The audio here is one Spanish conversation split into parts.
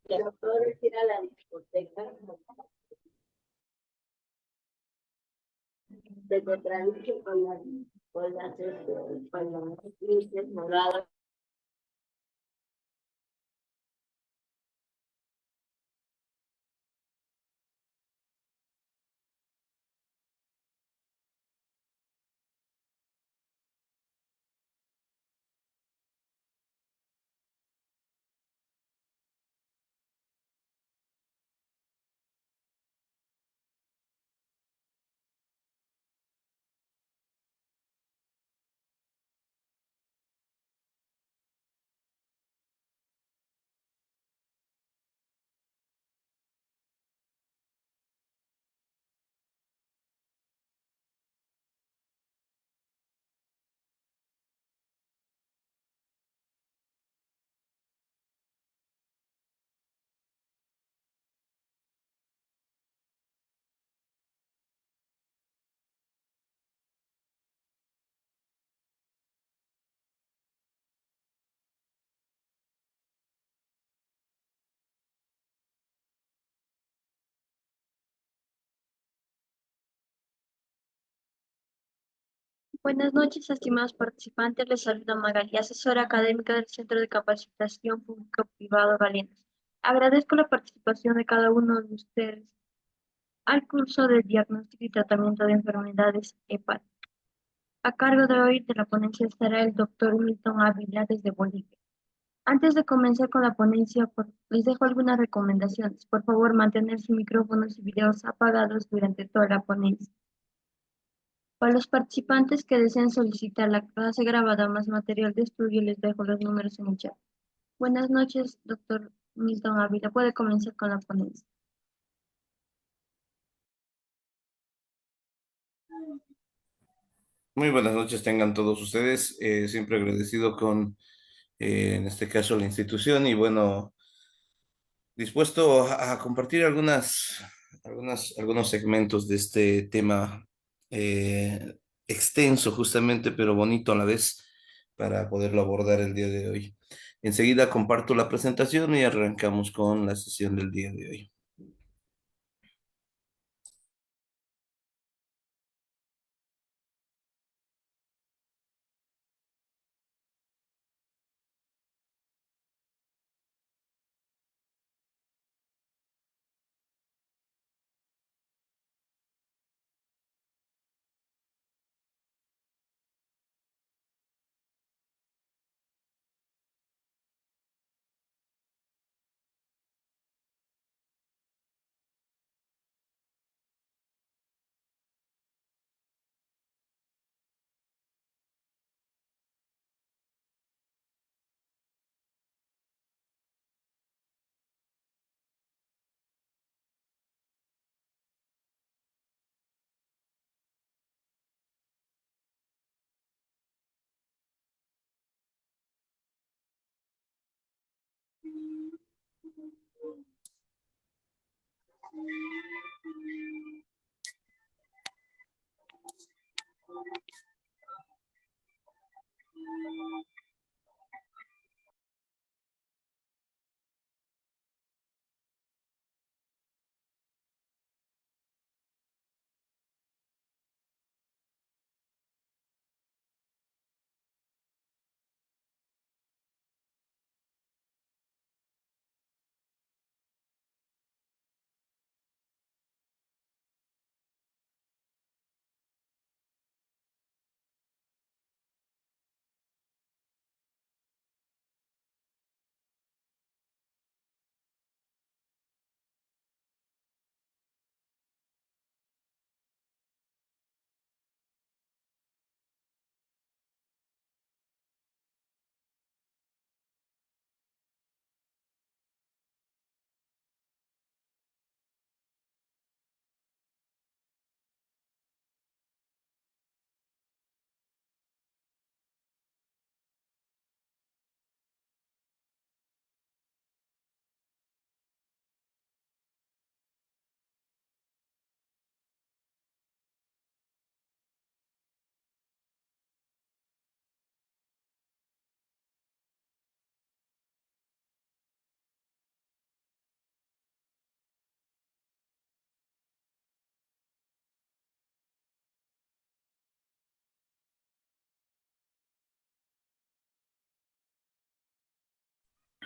Ya no puedo decir a la discoteca desde tradición con las luces moradas. Buenas noches, estimados participantes. Les saluda Magali, asesora académica del Centro de Capacitación Público-Privado Galenas. Agradezco la participación de cada uno de ustedes al curso de diagnóstico y tratamiento de enfermedades EPAL. A cargo de hoy de la ponencia estará el doctor Milton Ávila desde Bolivia. Antes de comenzar con la ponencia, les dejo algunas recomendaciones. Por favor, mantener sus micrófonos y videos apagados durante toda la ponencia. Para los participantes que deseen solicitar la clase grabada más material de estudio, les dejo los números en el chat. Buenas noches, doctor Milton Ávila. Puede comenzar con la ponencia. Muy buenas noches tengan todos ustedes. Siempre agradecido con, en este caso, la institución y bueno, dispuesto a compartir algunos segmentos de este tema extenso justamente, pero bonito a la vez para poderlo abordar el día de hoy. Enseguida comparto la presentación y arrancamos con la sesión del día de hoy.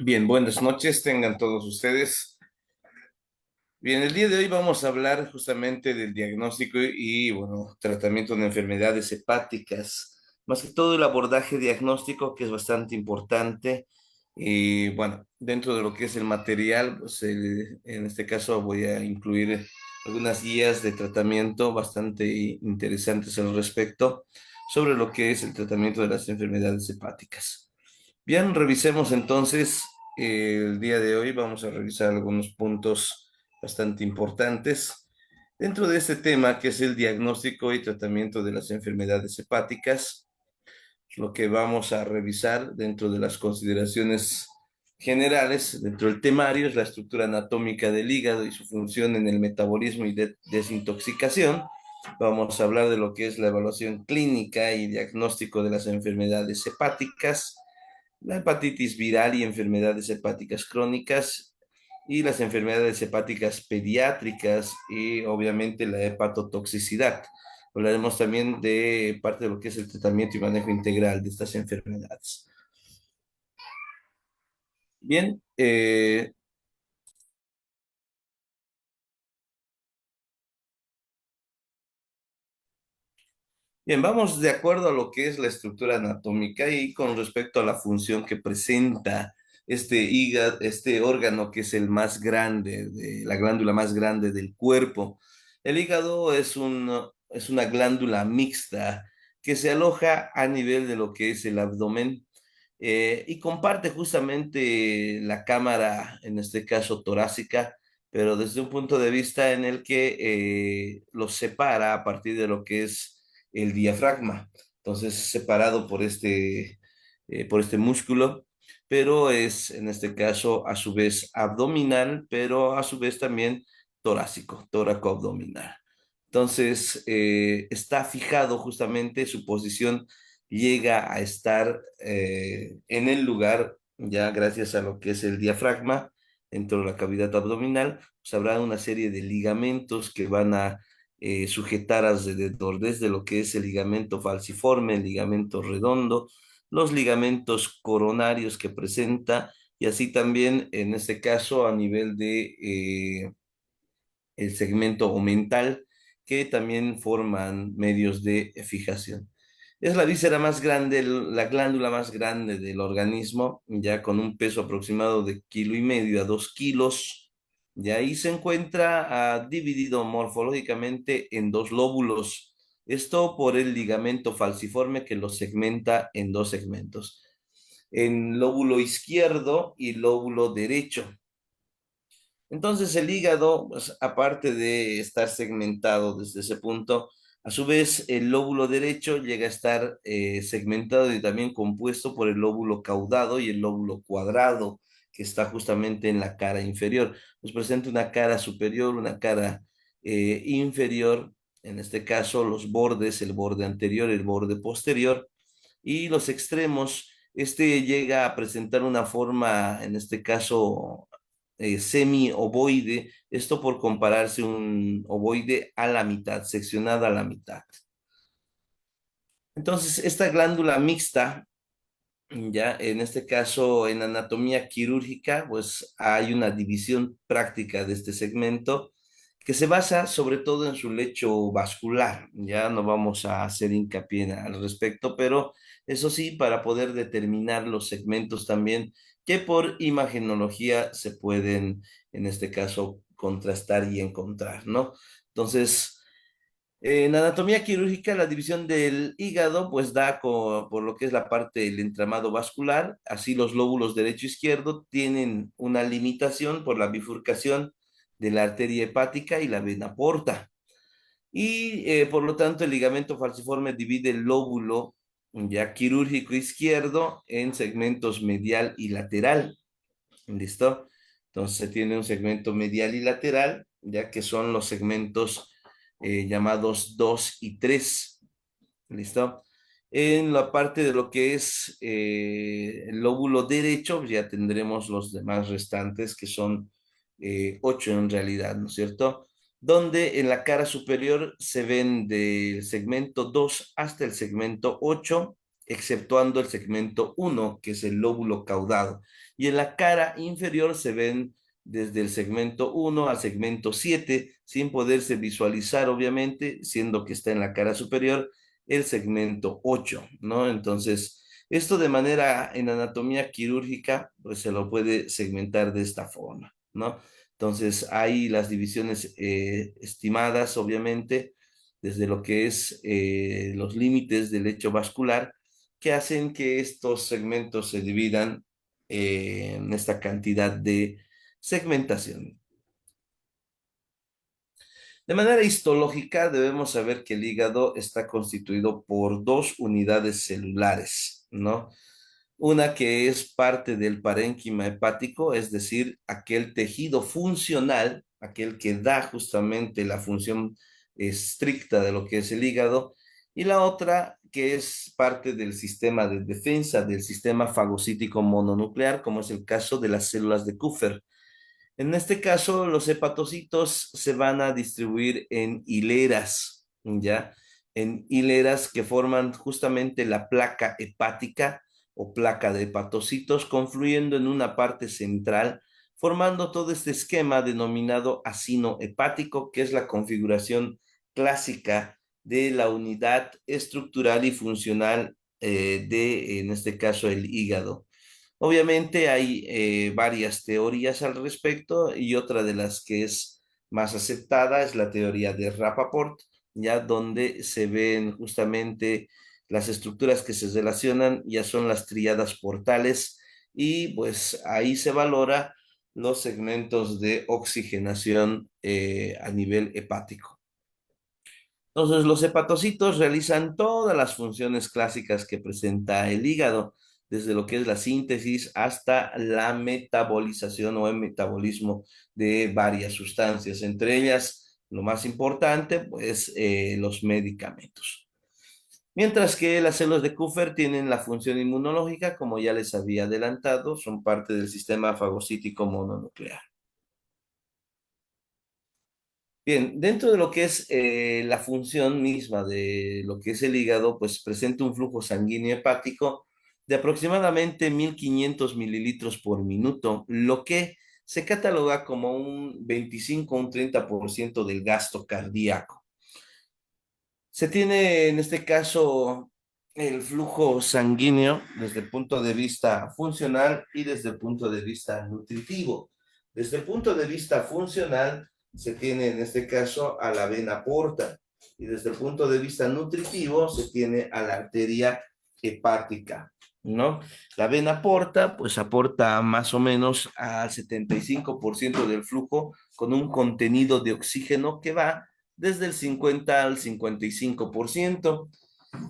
Bien, buenas noches, tengan todos ustedes. Bien, el día de hoy vamos a hablar justamente del diagnóstico y, bueno, tratamiento de enfermedades hepáticas, más que todo el abordaje diagnóstico, que es bastante importante. Y, bueno, dentro de lo que es el material, pues en este caso voy a incluir algunas guías de tratamiento bastante interesantes al respecto sobre lo que es el tratamiento de las enfermedades hepáticas. Bien, revisemos entonces, el día de hoy vamos a revisar algunos puntos bastante importantes dentro de este tema que es el diagnóstico y tratamiento de las enfermedades hepáticas. Lo que vamos a revisar dentro de las consideraciones generales, dentro del temario, es la estructura anatómica del hígado y su función en el metabolismo y desintoxicación. Vamos a hablar de lo que es la evaluación clínica y diagnóstico de las enfermedades hepáticas, la hepatitis viral y enfermedades hepáticas crónicas, y las enfermedades hepáticas pediátricas y obviamente la hepatotoxicidad. Hablaremos también de parte de lo que es el tratamiento y manejo integral de estas enfermedades. Bien, bien, vamos de acuerdo a lo que es la estructura anatómica y con respecto a la función que presenta este hígado, este órgano que es el más grande, la glándula más grande del cuerpo. El hígado es una glándula mixta que se aloja a nivel de lo que es el abdomen, y comparte justamente la cámara, en este caso torácica, pero desde un punto de vista en el que los separa a partir de lo que es el diafragma. Entonces, separado por este músculo, pero es en este caso a su vez abdominal, pero a su vez también torácico, tóraco-abdominal. Entonces, está fijado justamente su posición, llega a estar en el lugar, ya gracias a lo que es el diafragma, dentro de la cavidad abdominal, pues habrá una serie de ligamentos que van a sujetar alrededor, desde lo que es el ligamento falciforme, el ligamento redondo, los ligamentos coronarios que presenta, y así también en este caso a nivel de el segmento omental, que también forman medios de fijación. Es la víscera más grande, la glándula más grande del organismo, ya con un peso aproximado de 1,5 a 2 kilos. Y ahí se encuentra dividido morfológicamente en dos lóbulos. Esto por el ligamento falciforme que lo segmenta en dos segmentos, en lóbulo izquierdo y lóbulo derecho. Entonces el hígado, pues, aparte de estar segmentado desde ese punto, a su vez el lóbulo derecho llega a estar segmentado y también compuesto por el lóbulo caudado y el lóbulo cuadrado, que está justamente en la cara inferior. Nos presenta una cara superior, una cara inferior, en este caso los bordes, el borde anterior, el borde posterior, y los extremos. Este llega a presentar una forma, en este caso, semi-ovoide, esto por compararse un ovoide a la mitad, seccionada a la mitad. Entonces, esta glándula mixta, ya en este caso en anatomía quirúrgica, pues hay una división práctica de este segmento que se basa sobre todo en su lecho vascular. Ya no vamos a hacer hincapié al respecto, pero eso sí, para poder determinar los segmentos también que por imagenología se pueden, en este caso, contrastar y encontrar, ¿no? Entonces, en anatomía quirúrgica, la división del hígado, pues da por lo que es la parte del entramado vascular, así los lóbulos derecho e izquierdo tienen una limitación por la bifurcación de la arteria hepática y la vena porta. Y por lo tanto, el ligamento falciforme divide el lóbulo ya quirúrgico izquierdo en segmentos medial y lateral. ¿Listo? Entonces se tiene un segmento medial y lateral, ya que son los segmentos llamados 2 y 3. ¿Listo? En la parte de lo que es el lóbulo derecho, ya tendremos los demás restantes, que son 8 en realidad, ¿no es cierto? Donde en la cara superior se ven del segmento 2 hasta el segmento 8 exceptuando el segmento 1, que es el lóbulo caudado. Y en la cara inferior se ven desde el segmento 1 al segmento 7, sin poderse visualizar, obviamente, siendo que está en la cara superior el segmento 8, ¿no? Entonces, esto de manera en anatomía quirúrgica, pues se lo puede segmentar de esta forma, ¿no? Entonces, hay las divisiones estimadas, obviamente, desde lo que es los límites del lecho vascular, que hacen que estos segmentos se dividan en esta cantidad de segmentación. De manera histológica, debemos saber que el hígado está constituido por dos unidades celulares, ¿no? Una que es parte del parénquima hepático, es decir, aquel tejido funcional, aquel que da justamente la función estricta de lo que es el hígado, y la otra que es parte del sistema de defensa, del sistema fagocítico mononuclear, como es el caso de las células de Kupffer. En este caso, los hepatocitos se van a distribuir en hileras, ¿ya? En hileras que forman justamente la placa hepática o placa de hepatocitos, confluyendo en una parte central, formando todo este esquema denominado acino hepático, que es la configuración clásica de la unidad estructural y funcional en este caso, el hígado. Obviamente hay varias teorías al respecto y otra de las que es más aceptada es la teoría de Rappaport, ya donde se ven justamente las estructuras que se relacionan, ya son las tríadas portales y pues ahí se valora los segmentos de oxigenación a nivel hepático. Entonces, los hepatocitos realizan todas las funciones clásicas que presenta el hígado, desde lo que es la síntesis hasta la metabolización o el metabolismo de varias sustancias, entre ellas, lo más importante, pues los medicamentos. Mientras que las células de Kupffer tienen la función inmunológica, como ya les había adelantado, son parte del sistema fagocítico mononuclear. Bien, dentro de lo que es la función misma de lo que es el hígado, pues presenta un flujo sanguíneo hepático de aproximadamente 1.500 mililitros por minuto, lo que se cataloga como un 25 o un 30% del gasto cardíaco. Se tiene en este caso el flujo sanguíneo desde el punto de vista funcional y desde el punto de vista nutritivo. Desde el punto de vista funcional, se tiene en este caso a la vena porta y desde el punto de vista nutritivo se tiene a la arteria hepática, ¿no? La vena porta pues aporta más o menos al 75% del flujo con un contenido de oxígeno que va desde el 50 al 55%,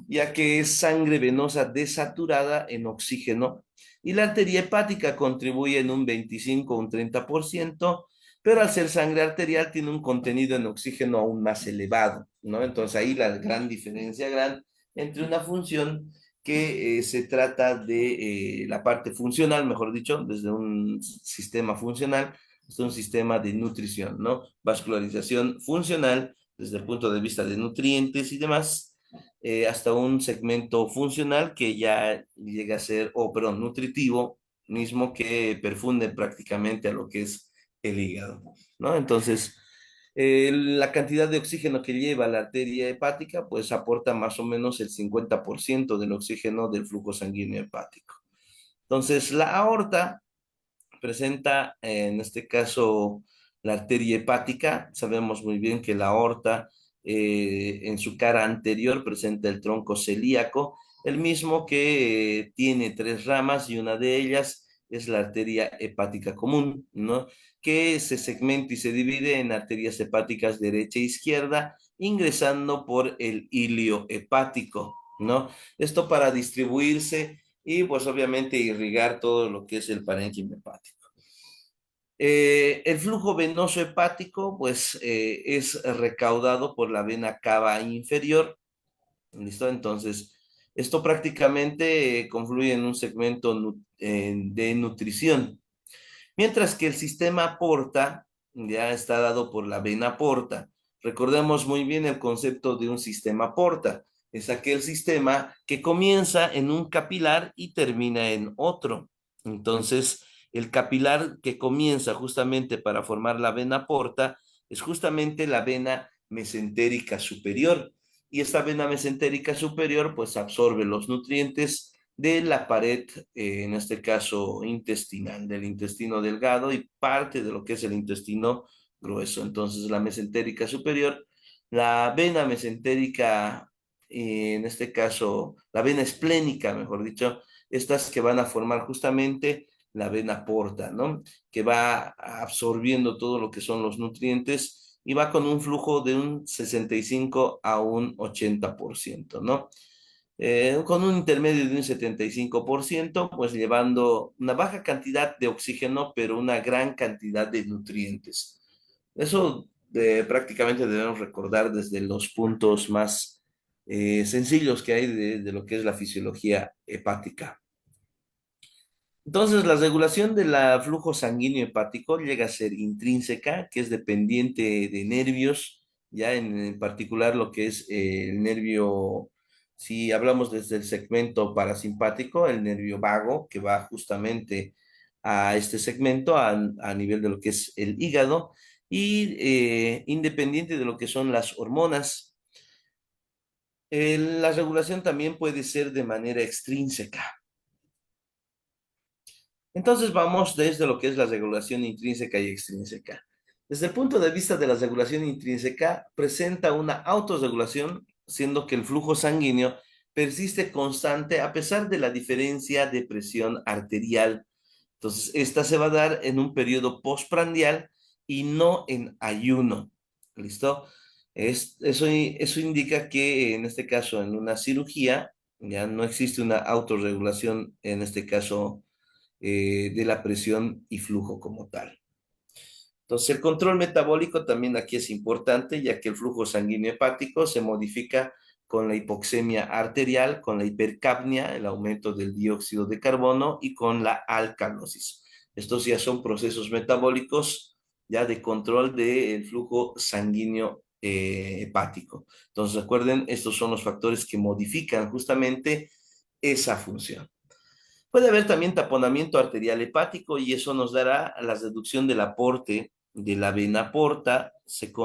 ya que es sangre venosa desaturada en oxígeno, y la arteria hepática contribuye en un 25 o un 30%, pero al ser sangre arterial tiene un contenido en oxígeno aún más elevado, ¿no? Entonces ahí la gran diferencia entre una función que se trata de la parte funcional, mejor dicho, desde un sistema funcional, es un sistema de nutrición, ¿no? Vascularización funcional desde el punto de vista de nutrientes y demás, hasta un segmento funcional que ya llega a ser, o perdón, nutritivo, mismo que perfunde prácticamente a lo que es el hígado, ¿no? Entonces, la cantidad de oxígeno que lleva la arteria hepática, pues aporta más o menos el 50% del oxígeno del flujo sanguíneo hepático. Entonces, la aorta presenta, en este caso, la arteria hepática. Sabemos muy bien que la aorta en su cara anterior presenta el tronco celíaco, el mismo que tiene tres ramas y una de ellas es la arteria hepática común, ¿no? Que se segmenta y se divide en arterias hepáticas derecha e izquierda, ingresando por el hilio hepático, ¿no? Esto para distribuirse y pues obviamente irrigar todo lo que es el parénquima hepático. El flujo venoso hepático, pues, es recaudado por la vena cava inferior. ¿Listo? Entonces, esto prácticamente confluye en un segmento de nutrición. Mientras que el sistema porta ya está dado por la vena porta. Recordemos muy bien el concepto de un sistema porta. Es aquel sistema que comienza en un capilar y termina en otro. Entonces, el capilar que comienza justamente para formar la vena porta es justamente la vena mesentérica superior. Y esta vena mesentérica superior pues absorbe los nutrientes de la pared, en este caso intestinal, del intestino delgado y parte de lo que es el intestino grueso. Entonces, la mesentérica superior, la vena mesentérica, en este caso, la vena esplénica, mejor dicho, estas que van a formar justamente la vena porta, ¿no? Que va absorbiendo todo lo que son los nutrientes y va con un flujo de un 65 a un 80%, ¿no? Con un intermedio de un 75%, pues llevando una baja cantidad de oxígeno, pero una gran cantidad de nutrientes. Eso prácticamente debemos recordar desde los puntos más sencillos que hay de lo que es la fisiología hepática. Entonces, la regulación del flujo sanguíneo hepático llega a ser intrínseca, que es dependiente de nervios, ya en particular lo que es el nervio, si hablamos desde el segmento parasimpático, el nervio vago, que va justamente a este segmento a nivel de lo que es el hígado, y independiente de lo que son las hormonas. La regulación también puede ser de manera extrínseca. Entonces vamos desde lo que es la regulación intrínseca y extrínseca. Desde el punto de vista de la regulación intrínseca, presenta una autorregulación, siendo que el flujo sanguíneo persiste constante a pesar de la diferencia de presión arterial. Entonces, esta se va a dar en un periodo postprandial y no en ayuno. ¿Listo? Eso indica que en este caso, en una cirugía, ya no existe una autorregulación, en este caso de la presión y flujo como tal. Entonces, el control metabólico también aquí es importante, ya que el flujo sanguíneo hepático se modifica con la hipoxemia arterial, con la hipercapnia, el aumento del dióxido de carbono y con la alcalosis. Estos ya son procesos metabólicos ya de control del flujo sanguíneo hepático. Entonces, recuerden, estos son los factores que modifican justamente esa función. Puede haber también taponamiento arterial hepático y eso nos dará la reducción del aporte de la vena porta,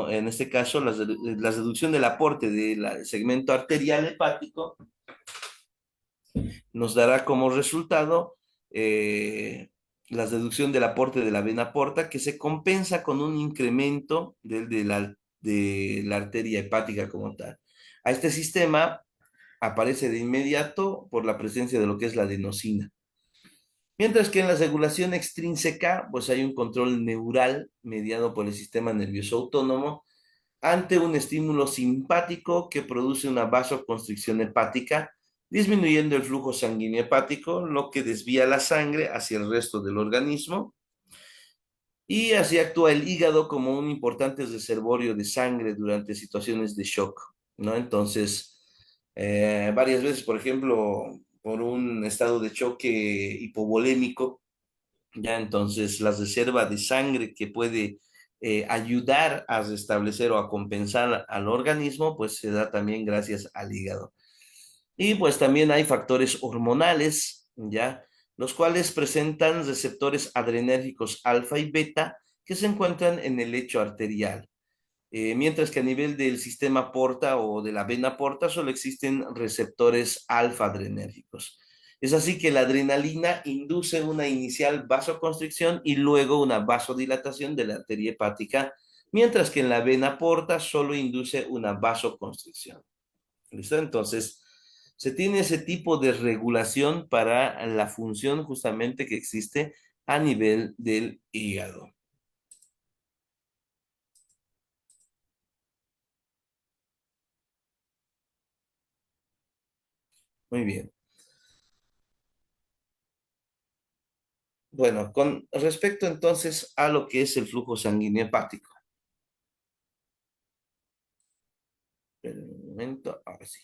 en este caso la reducción del aporte del segmento arterial hepático nos dará como resultado la reducción del aporte de la vena porta que se compensa con un incremento de la arteria hepática como tal. A este sistema aparece de inmediato por la presencia de lo que es la adenosina. Mientras que en la regulación extrínseca, pues hay un control neural mediado por el sistema nervioso autónomo ante un estímulo simpático que produce una vasoconstricción hepática, disminuyendo el flujo sanguíneo hepático, lo que desvía la sangre hacia el resto del organismo. Y así actúa el hígado como un importante reservorio de sangre durante situaciones de shock, ¿no? Entonces, varias veces, por ejemplo, por un estado de choque hipovolémico, ya entonces la reserva de sangre que puede ayudar a restablecer o a compensar al organismo, pues se da también gracias al hígado. Y pues también hay factores hormonales, ya, los cuales presentan receptores adrenérgicos alfa y beta que se encuentran en el lecho arterial. Mientras que a nivel del sistema porta o de la vena porta solo existen receptores alfa adrenérgicos. Es así que la adrenalina induce una inicial vasoconstricción y luego una vasodilatación de la arteria hepática, mientras que en la vena porta solo induce una vasoconstricción. ¿Listo? Entonces, se tiene ese tipo de regulación para la función justamente que existe a nivel del hígado. Muy bien. Bueno, con respecto entonces a lo que es el flujo sanguíneo hepático. Un momento, ahora sí.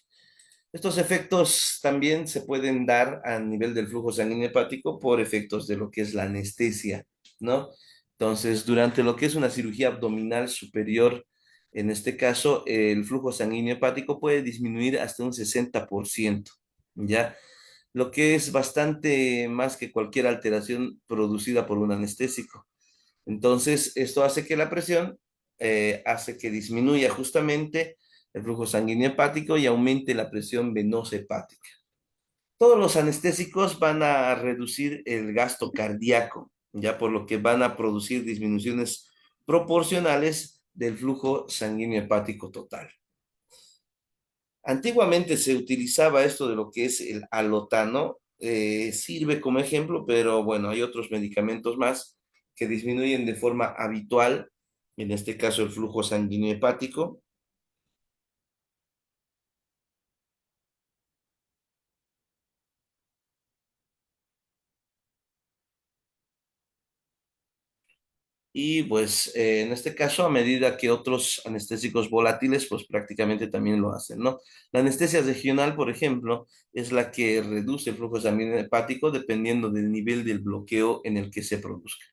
Estos efectos también se pueden dar a nivel del flujo sanguíneo hepático por efectos de lo que es la anestesia, ¿no? Entonces, durante lo que es una cirugía abdominal superior En este caso, el flujo sanguíneo hepático puede disminuir hasta un 60%, ¿ya? Lo que es bastante más que cualquier alteración producida por un anestésico. Entonces, esto hace que la presión hace que disminuya justamente el flujo sanguíneo hepático y aumente la presión venosa hepática. Todos los anestésicos van a reducir el gasto cardíaco, ya por lo que van a producir disminuciones proporcionales del flujo sanguíneo hepático total. Antiguamente se utilizaba esto de lo que es el alotano, sirve como ejemplo, pero bueno, hay otros medicamentos más que disminuyen de forma habitual, en este caso el flujo sanguíneo hepático. Y pues en este caso, a medida que otros anestésicos volátiles, pues prácticamente también lo hacen, ¿no? La anestesia regional, por ejemplo, es la que reduce el flujo sanguíneo hepático dependiendo del nivel del bloqueo en el que se produzca.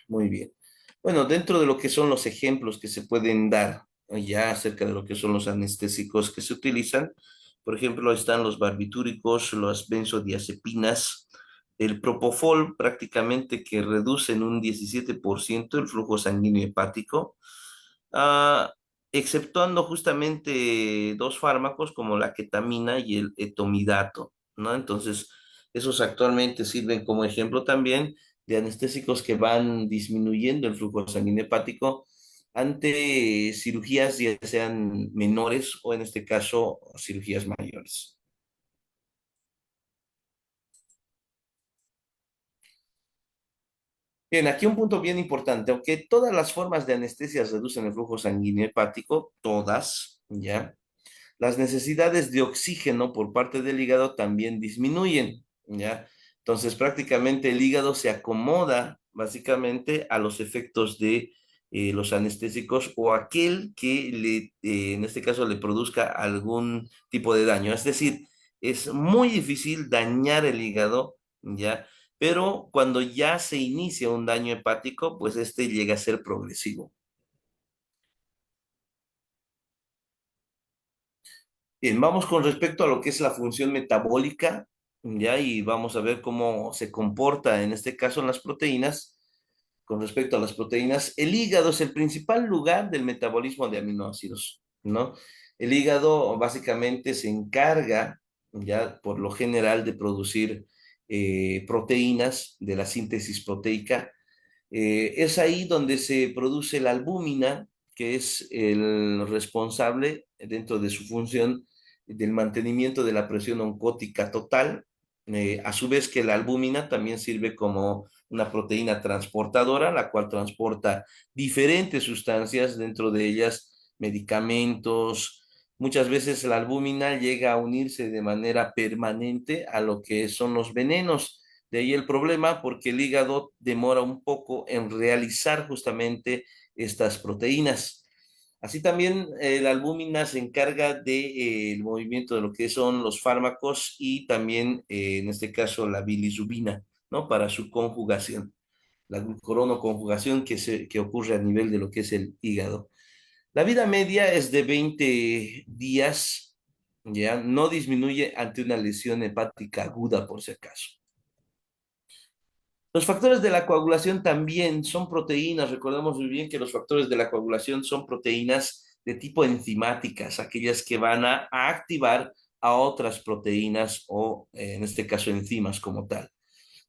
Muy bien. Bueno, dentro de lo que son los ejemplos que se pueden dar ya acerca de lo que son los anestésicos que se utilizan, por ejemplo, están los barbitúricos, las benzodiazepinas, el propofol prácticamente que reduce en un 17% el flujo sanguíneo hepático, ah, exceptuando justamente dos fármacos como la ketamina y el etomidato, ¿no? Entonces, esos actualmente sirven como ejemplo también de anestésicos que van disminuyendo el flujo sanguíneo hepático ante cirugías ya sean menores o en este caso cirugías mayores. Bien, aquí un punto bien importante, aunque todas las formas de anestesia reducen el flujo sanguíneo hepático, todas, ¿ya? Las necesidades de oxígeno por parte del hígado también disminuyen, ¿ya? Entonces prácticamente el hígado se acomoda básicamente a los efectos de los anestésicos o aquel que en este caso le produzca algún tipo de daño. Es decir, es muy difícil dañar el hígado, ¿ya? Pero cuando ya se inicia un daño hepático, pues este llega a ser progresivo. Bien, vamos con respecto a lo que es la función metabólica, ya, y vamos a ver cómo se comporta en este caso en las proteínas. Con respecto a las proteínas, el hígado es el principal lugar del metabolismo de aminoácidos, ¿no? El hígado básicamente se encarga, ya por lo general, de producir proteínas de la síntesis proteica. Es ahí donde se produce la albúmina, que es el responsable dentro de su función del mantenimiento de la presión oncótica total. A su vez que la albúmina también sirve como una proteína transportadora, la cual transporta diferentes sustancias, dentro de ellas medicamentos. Muchas veces la albúmina llega a unirse de manera permanente a lo que son los venenos. De ahí el problema, porque el hígado demora un poco en realizar justamente estas proteínas. Así también la albúmina se encarga del movimiento de lo que son los fármacos y también, en este caso, la bilirrubina, ¿no? Para su conjugación, la glucuronoconjugación que ocurre a nivel de lo que es el hígado. La vida media es de 20 días, ¿ya? No disminuye ante una lesión hepática aguda, por si acaso. Los factores de la coagulación también son proteínas. Recordemos muy bien que los factores de la coagulación son proteínas de tipo enzimáticas, aquellas que van a activar a otras proteínas o, en este caso, enzimas como tal.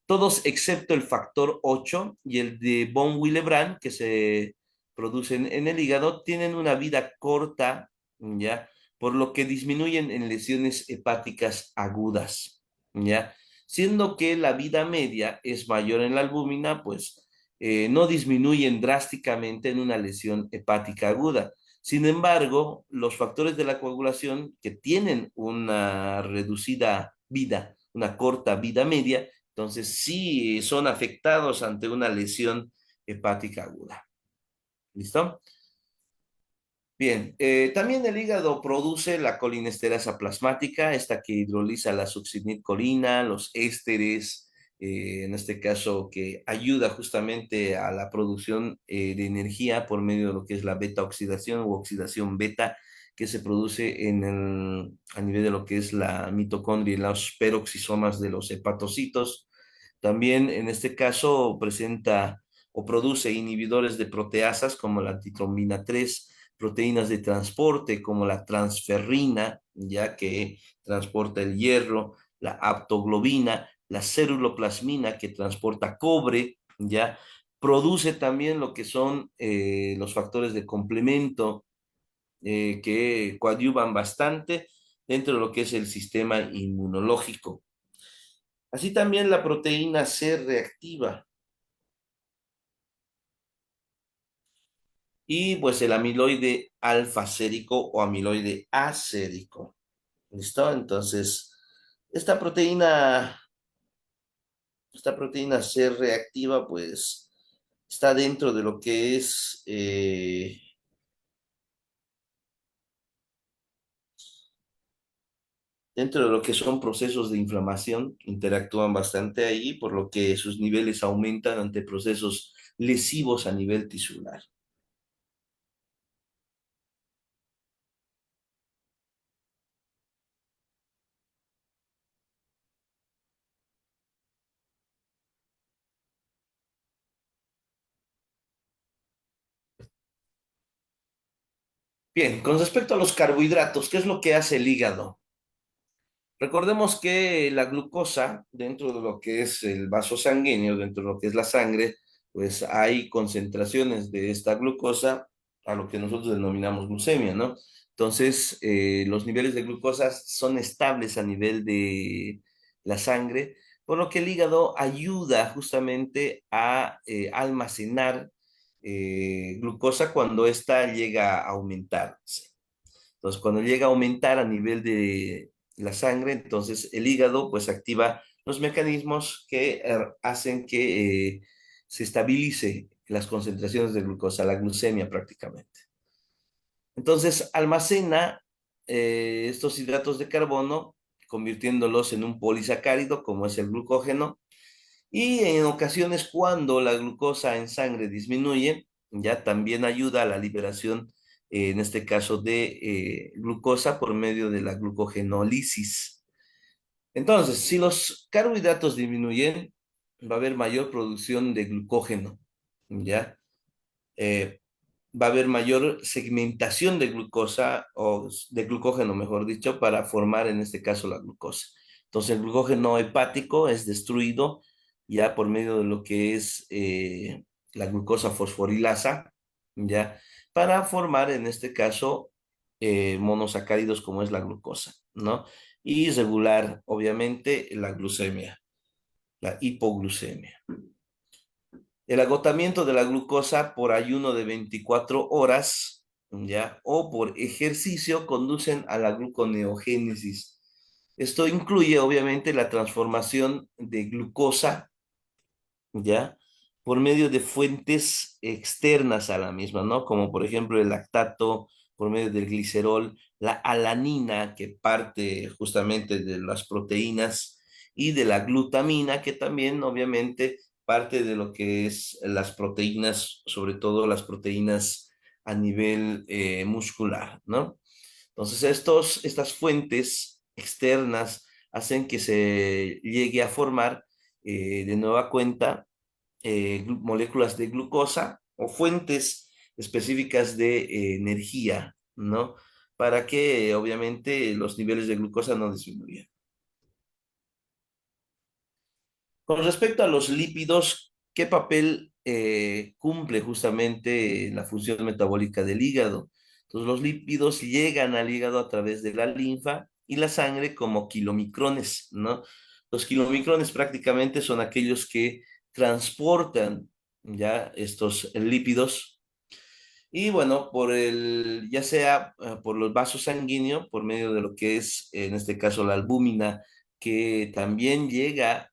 Todos excepto el factor 8 y el de von Willebrand, que se producen en el hígado, tienen una vida corta, ¿ya? Por lo que disminuyen en lesiones hepáticas agudas, ¿ya? Siendo que la vida media es mayor en la albúmina, pues no disminuyen drásticamente en una lesión hepática aguda. Sin embargo, los factores de la coagulación que tienen una reducida vida, una corta vida media, entonces sí son afectados ante una lesión hepática aguda. ¿Listo? Bien, también el hígado produce la colinesterasa plasmática, esta que hidroliza la succinilcolina, los ésteres, en este caso que ayuda justamente a la producción de energía por medio de lo que es la beta oxidación u oxidación beta que se produce a nivel de lo que es la mitocondria y los peroxisomas de los hepatocitos. También en este caso presenta o produce inhibidores de proteasas como la antitrombina 3, proteínas de transporte como la transferrina, ya que transporta el hierro, la aptoglobina, la ceruloplasmina que transporta cobre, ya produce también lo que son los factores de complemento que coadyuvan bastante dentro de lo que es el sistema inmunológico. Así también la proteína C reactiva y pues el amiloide alfa sérico o amiloide asérico. ¿Listo? Entonces, esta proteína, esta proteína C reactiva, pues, está dentro de lo que es, dentro de lo que son procesos de inflamación, interactúan bastante ahí, por lo que sus niveles aumentan ante procesos lesivos a nivel tisular. Bien, con respecto a los carbohidratos, ¿qué es lo que hace el hígado? Recordemos que la glucosa, dentro de lo que es el vaso sanguíneo, dentro de lo que es la sangre, pues hay concentraciones de esta glucosa a lo que nosotros denominamos glucemia, ¿no? Entonces, los niveles de glucosa son estables a nivel de la sangre, por lo que el hígado ayuda justamente a almacenar glucosa cuando ésta llega a aumentarse. Entonces, cuando llega a aumentar a nivel de la sangre, entonces el hígado pues activa los mecanismos que hacen que se estabilice las concentraciones de glucosa, la glucemia prácticamente. Entonces, almacena estos hidratos de carbono, convirtiéndolos en un polisacárido, como es el glucógeno, y en ocasiones cuando la glucosa en sangre disminuye, ya también ayuda a la liberación, en este caso, de glucosa por medio de la glucogenólisis. Entonces, si los carbohidratos disminuyen, va a haber mayor producción de glucógeno, ¿ya? Eh, Va a haber mayor segmentación de glucosa o de glucógeno, mejor dicho, para formar en este caso la glucosa. Entonces el glucógeno hepático es destruido ya por medio de lo que es la glucosa fosforilasa, ya, para formar en este caso monosacáridos como es la glucosa, ¿no? Y regular, obviamente, la glucemia, la hipoglucemia. El agotamiento de la glucosa por ayuno de 24 horas, ¿ya? O por ejercicio conducen a la gluconeogénesis. Esto incluye, obviamente, la transformación de glucosa, ¿ya? Por medio de fuentes externas a la misma, ¿no? Como por ejemplo el lactato, por medio del glicerol, la alanina, que parte justamente de las proteínas, y de la glutamina, que también obviamente parte de lo que es las proteínas, sobre todo las proteínas a nivel muscular, ¿no? Entonces, estas fuentes externas hacen que se llegue a formar de nueva cuenta moléculas de glucosa o fuentes específicas de energía, ¿no? Para que obviamente los niveles de glucosa no disminuyan. Con respecto a los lípidos, ¿qué papel cumple justamente la función metabólica del hígado? Entonces, los lípidos llegan al hígado a través de la linfa y la sangre como kilomicrones, ¿no? Los kilomicrones prácticamente son aquellos que transportan ya estos lípidos. Y bueno, ya sea por los vasos sanguíneos, por medio de lo que es, en este caso, la albúmina, que también llega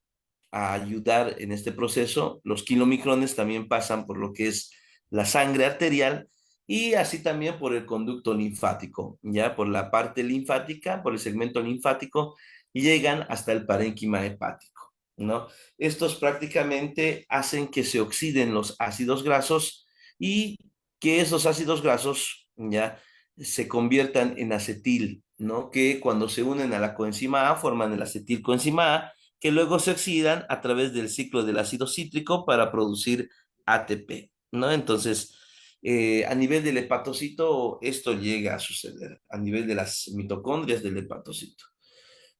a ayudar en este proceso. Los kilomicrones también pasan por lo que es la sangre arterial y así también por el conducto linfático, ya por la parte linfática, por el segmento linfático, llegan hasta el parénquima hepático, ¿no? Estos prácticamente hacen que se oxiden los ácidos grasos y que esos ácidos grasos ya se conviertan en acetil, ¿no? Que cuando se unen a la coenzima A forman el acetilcoenzima A, que luego se oxidan a través del ciclo del ácido cítrico para producir ATP, ¿no? Entonces, a nivel del hepatocito, esto llega a suceder, a nivel de las mitocondrias del hepatocito.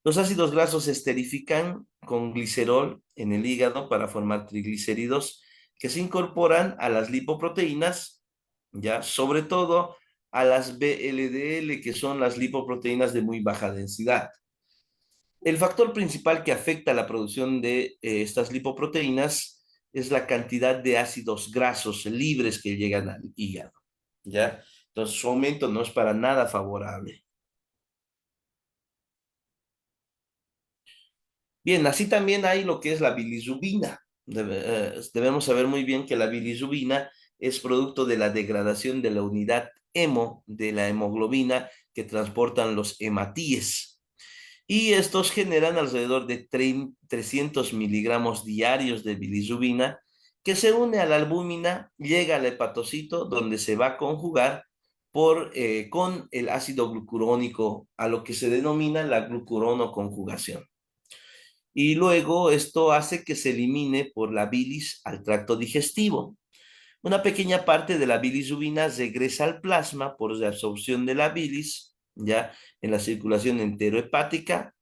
Los ácidos grasos se esterifican con glicerol en el hígado para formar triglicéridos que se incorporan a las lipoproteínas, ya, sobre todo a las VLDL, que son las lipoproteínas de muy baja densidad. El factor principal que afecta la producción de estas lipoproteínas es la cantidad de ácidos grasos libres que llegan al hígado, ¿ya? Entonces su aumento no es para nada favorable. Bien, así también hay lo que es la bilirrubina. Debemos saber muy bien que la bilirrubina es producto de la degradación de la unidad hemo de la hemoglobina que transportan los hematíes. Y estos generan alrededor de 300 miligramos diarios de bilirrubina que se une a la albúmina, llega al hepatocito donde se va a conjugar con el ácido glucurónico a lo que se denomina la glucuronoconjugación. Y luego esto hace que se elimine por la bilis al tracto digestivo. Una pequeña parte de la bilirrubina regresa al plasma por reabsorción de la bilis, ya en la circulación enterohepática,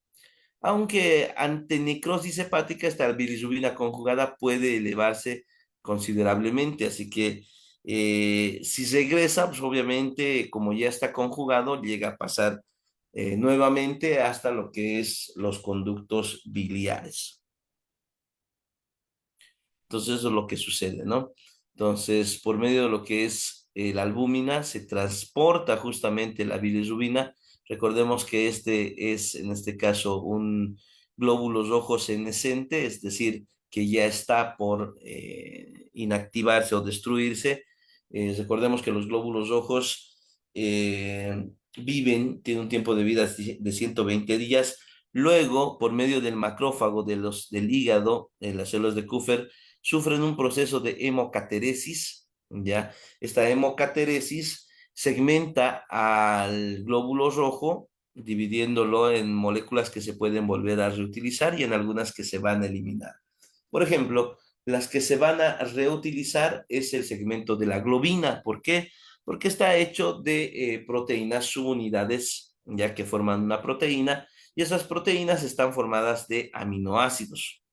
aunque ante necrosis hepática esta bilirrubina conjugada puede elevarse considerablemente, así que si regresa, pues obviamente como ya está conjugado, llega a pasar nuevamente hasta lo que es los conductos biliares. Entonces eso es lo que sucede, ¿no? Entonces, por medio de lo que es la albúmina, se transporta justamente la bilirrubina. Recordemos que este es, en este caso, un glóbulo rojo senescente, es decir, que ya está por inactivarse o destruirse. Recordemos que los glóbulos rojos tienen un tiempo de vida de 120 días. Luego, por medio del macrófago del hígado, en las células de Kupffer, sufren un proceso de hemocateresis, ¿ya? Esta hemocateresis segmenta al glóbulo rojo, dividiéndolo en moléculas que se pueden volver a reutilizar y en algunas que se van a eliminar. Por ejemplo, las que se van a reutilizar es el segmento de la globina. ¿Por qué? Porque está hecho de proteínas subunidades, ya que forman una proteína, y esas proteínas están formadas de aminoácidos.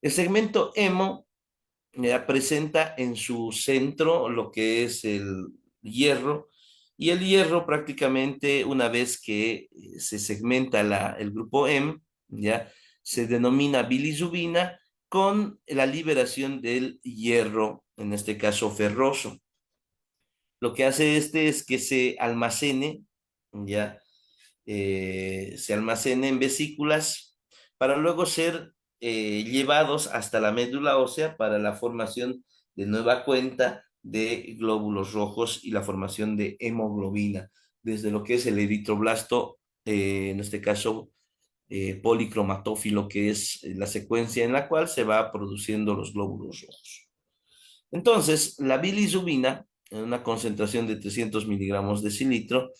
El segmento hemo presenta en su centro lo que es el hierro, y el hierro prácticamente una vez que se segmenta el grupo M, ya se denomina bilirrubina con la liberación del hierro, en este caso ferroso. Lo que hace este es que se almacene, ya se almacene en vesículas para luego ser llevados hasta la médula ósea para la formación de nueva cuenta de glóbulos rojos y la formación de hemoglobina, desde lo que es el eritroblasto, en este caso policromatófilo, que es la secuencia en la cual se va produciendo los glóbulos rojos. Entonces, la bilirrubina, en una concentración de 300 miligramos de cilitro,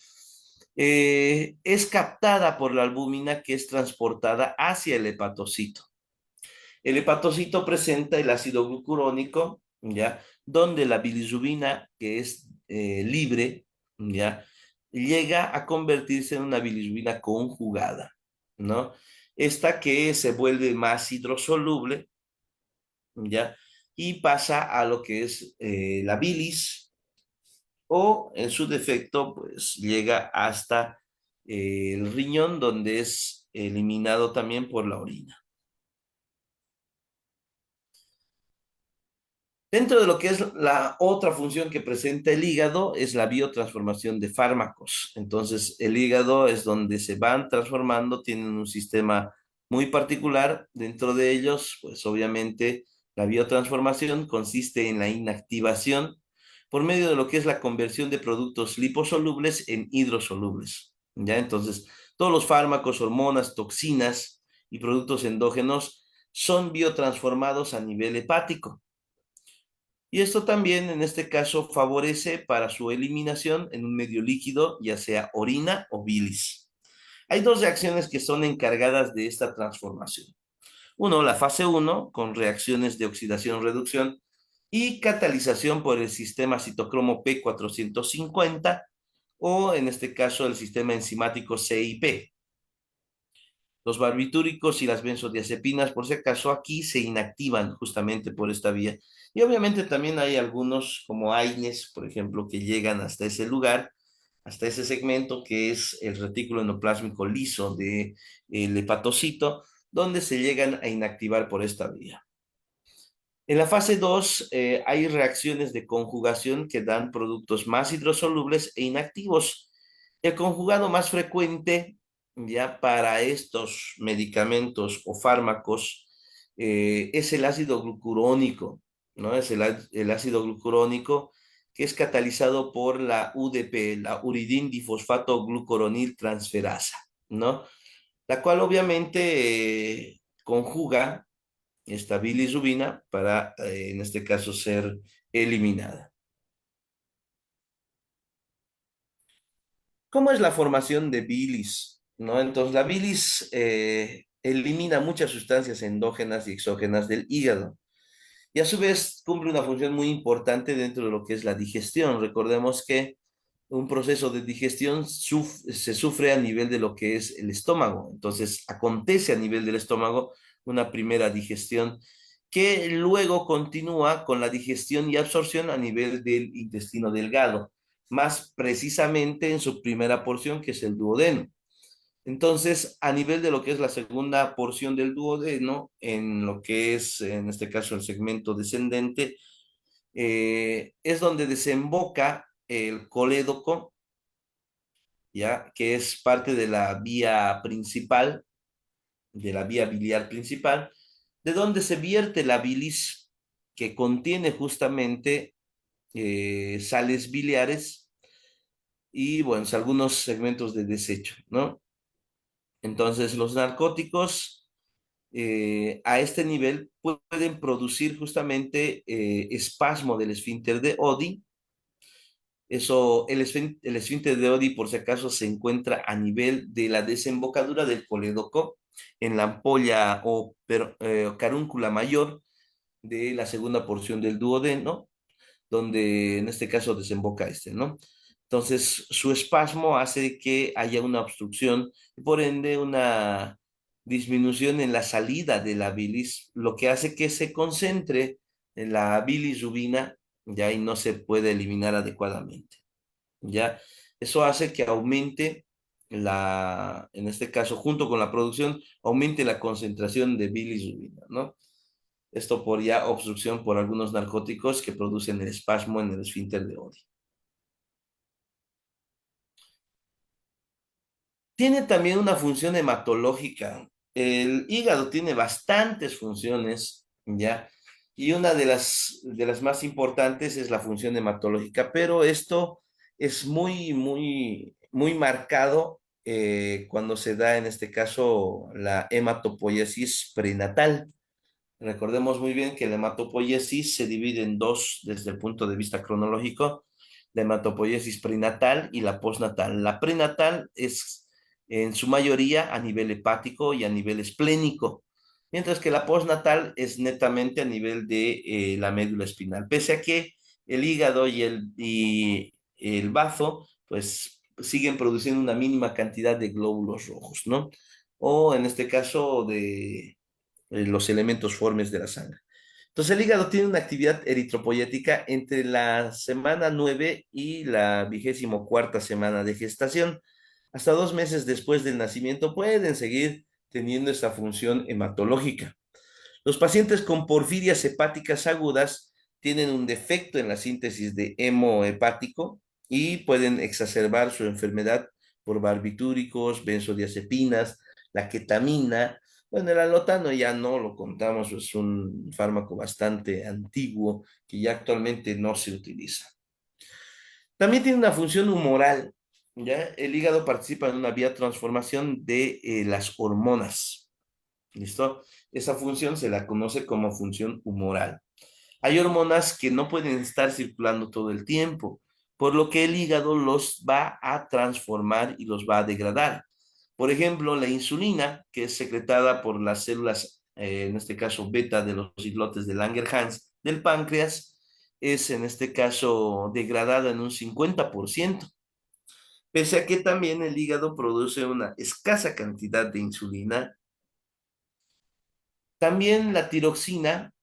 es captada por la albúmina que es transportada hacia el hepatocito. El hepatocito presenta el ácido glucurónico, ¿ya? Donde la bilirrubina, que es libre, ¿ya? Llega a convertirse en una bilirrubina conjugada, ¿no? Esta que se vuelve más hidrosoluble, ¿ya? Y pasa a lo que es la bilis, o en su defecto, pues llega hasta el riñón, donde es eliminado también por la orina. Dentro de lo que es la otra función que presenta el hígado es la biotransformación de fármacos. Entonces, el hígado es donde se van transformando, tienen un sistema muy particular. Dentro de ellos, pues obviamente la biotransformación consiste en la inactivación por medio de lo que es la conversión de productos liposolubles en hidrosolubles. ¿Ya? Entonces, todos los fármacos, hormonas, toxinas y productos endógenos son biotransformados a nivel hepático. Y esto también, en este caso, favorece para su eliminación en un medio líquido, ya sea orina o bilis. Hay dos reacciones que son encargadas de esta transformación. Uno, la fase uno, con reacciones de oxidación-reducción y catalización por el sistema citocromo P450 o, en este caso, el sistema enzimático CIP. Los barbitúricos y las benzodiazepinas, por si acaso, aquí se inactivan justamente por esta vía. Y obviamente también hay algunos, como AINES, por ejemplo, que llegan hasta ese lugar, hasta ese segmento que es el retículo endoplásmico liso del hepatocito, donde se llegan a inactivar por esta vía. En la fase 2 hay reacciones de conjugación que dan productos más hidrosolubles e inactivos. El conjugado más frecuente ya para estos medicamentos o fármacos es el ácido glucurónico, ¿no? Es el ácido glucurónico que es catalizado por la UDP, la uridín difosfato glucuronil transferasa, ¿no? La cual obviamente conjuga esta bilirrubina para, en este caso, ser eliminada. ¿Cómo es la formación de bilis? ¿No? Entonces, la bilis elimina muchas sustancias endógenas y exógenas del hígado y a su vez cumple una función muy importante dentro de lo que es la digestión. Recordemos que un proceso de digestión se sufre a nivel de lo que es el estómago. Entonces, acontece a nivel del estómago una primera digestión que luego continúa con la digestión y absorción a nivel del intestino delgado, más precisamente en su primera porción, que es el duodeno. Entonces, a nivel de lo que es la segunda porción del duodeno, en lo que es, en este caso, el segmento descendente, es donde desemboca el colédoco, ¿ya? Que es parte de la vía principal, de la vía biliar principal, de donde se vierte la bilis que contiene justamente sales biliares y, bueno, algunos segmentos de desecho, ¿no? Entonces, los narcóticos a este nivel pueden producir justamente espasmo del esfínter de Oddi. Eso, el esfínter de Oddi, por si acaso, se encuentra a nivel de la desembocadura del colédoco, en la ampolla o carúncula mayor de la segunda porción del duodeno, donde en este caso desemboca este, ¿no? Entonces, su espasmo hace que haya una obstrucción y por ende una disminución en la salida de la bilis, lo que hace que se concentre en la bilirrubina, ya y no se puede eliminar adecuadamente, ya. Eso hace que aumente en este caso, junto con la producción, aumente la concentración de bilirrubina, ¿no? Esto por ya obstrucción por algunos narcóticos que producen el espasmo en el esfínter de Oddi. Tiene también una función hematológica. El hígado tiene bastantes funciones, ¿ya? Y una de las más importantes es la función hematológica, pero esto es muy marcado cuando se da, en este caso, la hematopoiesis prenatal. Recordemos muy bien que la hematopoiesis se divide en dos desde el punto de vista cronológico, la hematopoiesis prenatal y la postnatal. La prenatal es en su mayoría a nivel hepático y a nivel esplénico, mientras que la postnatal es netamente a nivel de la médula espinal, pese a que el hígado y el bazo pues siguen produciendo una mínima cantidad de glóbulos rojos, ¿no? O en este caso de los elementos formes de la sangre. Entonces el hígado tiene una actividad eritropoyética entre la semana 9 y la 24ª semana de gestación. Hasta 2 meses después del nacimiento pueden seguir teniendo esta función hematológica. Los pacientes con porfirias hepáticas agudas tienen un defecto en la síntesis de hemo hepático y pueden exacerbar su enfermedad por barbitúricos, benzodiazepinas, la ketamina. Bueno, el alotano ya no lo contamos, es un fármaco bastante antiguo que ya actualmente no se utiliza. También tiene una función humoral, ¿ya? El hígado participa en una vía transformación de las hormonas, ¿listo? Esa función se la conoce como función humoral. Hay hormonas que no pueden estar circulando todo el tiempo, por lo que el hígado los va a transformar y los va a degradar. Por ejemplo, la insulina, que es secretada por las células, en este caso beta de los islotes de Langerhans del páncreas, es en este caso degradada en un 50%, pese a que también el hígado produce una escasa cantidad de insulina. También la tiroxina,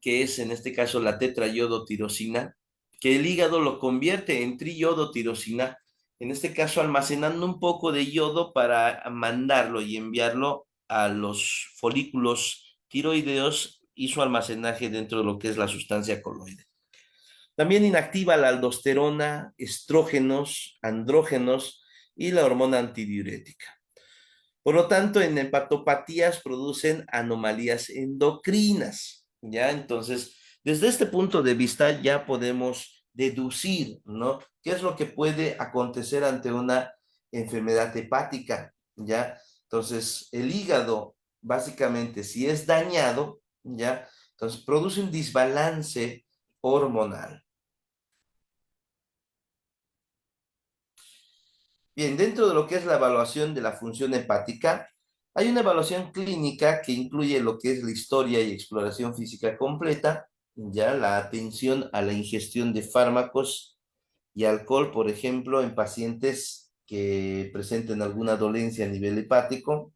que es en este caso la tetrayodotirosina, que el hígado lo convierte en triyodotirosina, en este caso almacenando un poco de yodo para mandarlo y enviarlo a los folículos tiroideos y su almacenaje dentro de lo que es la sustancia coloide. También inactiva la aldosterona, estrógenos, andrógenos y la hormona antidiurética. Por lo tanto, en hepatopatías producen anomalías endocrinas, ¿ya? Entonces, desde este punto de vista ya podemos deducir, ¿no? ¿Qué es lo que puede acontecer ante una enfermedad hepática, ¿ya? Entonces, el hígado, básicamente, si es dañado, ¿ya? Entonces, produce un desbalance hormonal. Bien, dentro de lo que es la evaluación de la función hepática, hay una evaluación clínica que incluye lo que es la historia y exploración física completa, ya la atención a la ingestión de fármacos y alcohol, por ejemplo, en pacientes que presenten alguna dolencia a nivel hepático.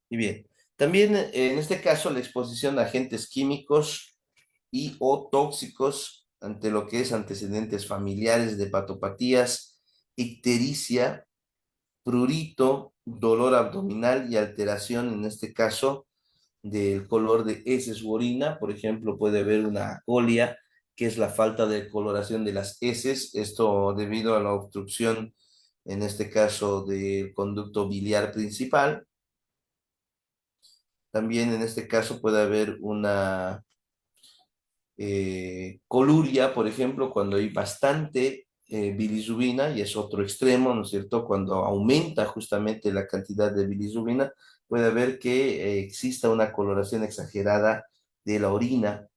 Y bien, también en este caso la exposición a agentes químicos y o tóxicos ante lo que es antecedentes familiares de hepatopatías, ictericia, prurito, dolor abdominal y alteración, en este caso, del color de heces u orina. Por ejemplo, puede haber una acolia, que es la falta de coloración de las heces, esto debido a la obstrucción, en este caso, del conducto biliar principal. También en este caso puede haber una coluria, por ejemplo, cuando hay bastante bilirrubina, y es otro extremo, ¿no es cierto? Cuando aumenta justamente la cantidad de bilirrubina, puede haber que exista una coloración exagerada de la orina.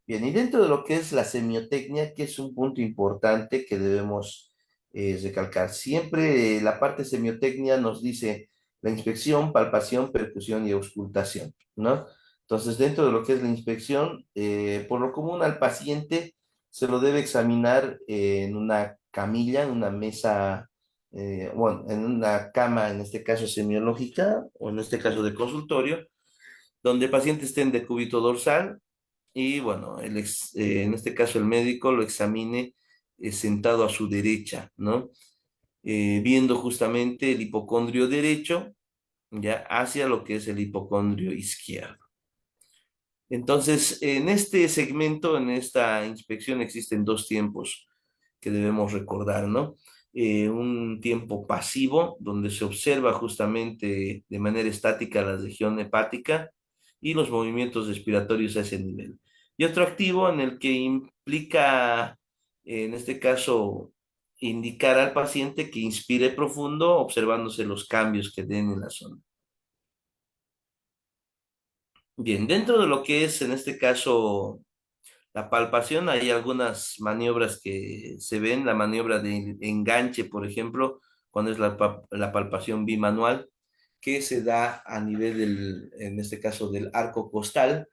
Bien, y dentro de lo que es la semiotecnia, que es un punto importante que debemos recalcar, siempre la parte semiotecnia nos dice la inspección, palpación, percusión y auscultación, ¿no? Entonces, dentro de lo que es la inspección, por lo común al paciente se lo debe examinar en una camilla, en una mesa, bueno, en una cama, en este caso semiológica, o en este caso de consultorio, donde el paciente esté en decúbito dorsal y bueno, en este caso el médico lo examine sentado a su derecha, ¿no? Viendo justamente el hipocondrio derecho, ya hacia lo que es el hipocondrio izquierdo. Entonces, en este segmento, en esta inspección, existen dos tiempos que debemos recordar, ¿no? Un tiempo pasivo, donde se observa justamente de manera estática la región hepática y los movimientos respiratorios a ese nivel. Y otro activo en el que implica, en este caso, indicar al paciente que inspire profundo, observándose los cambios que den en la zona. Bien, dentro de lo que es, en este caso, la palpación, hay algunas maniobras que se ven, la maniobra de enganche, por ejemplo, cuando es la palpación bimanual, que se da a nivel del, en este caso, del arco costal.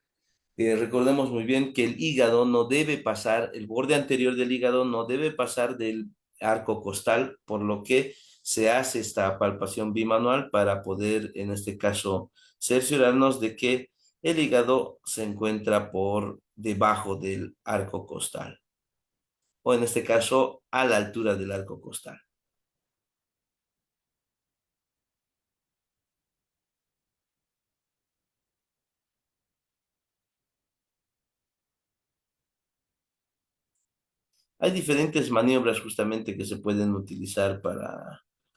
Recordemos muy bien que el hígado no debe pasar, el borde anterior del hígado no debe pasar del arco costal, por lo que se hace esta palpación bimanual para poder, en este caso, cerciorarnos de que el hígado se encuentra por debajo del arco costal, o en este caso, a la altura del arco costal. Hay diferentes maniobras justamente que se pueden utilizar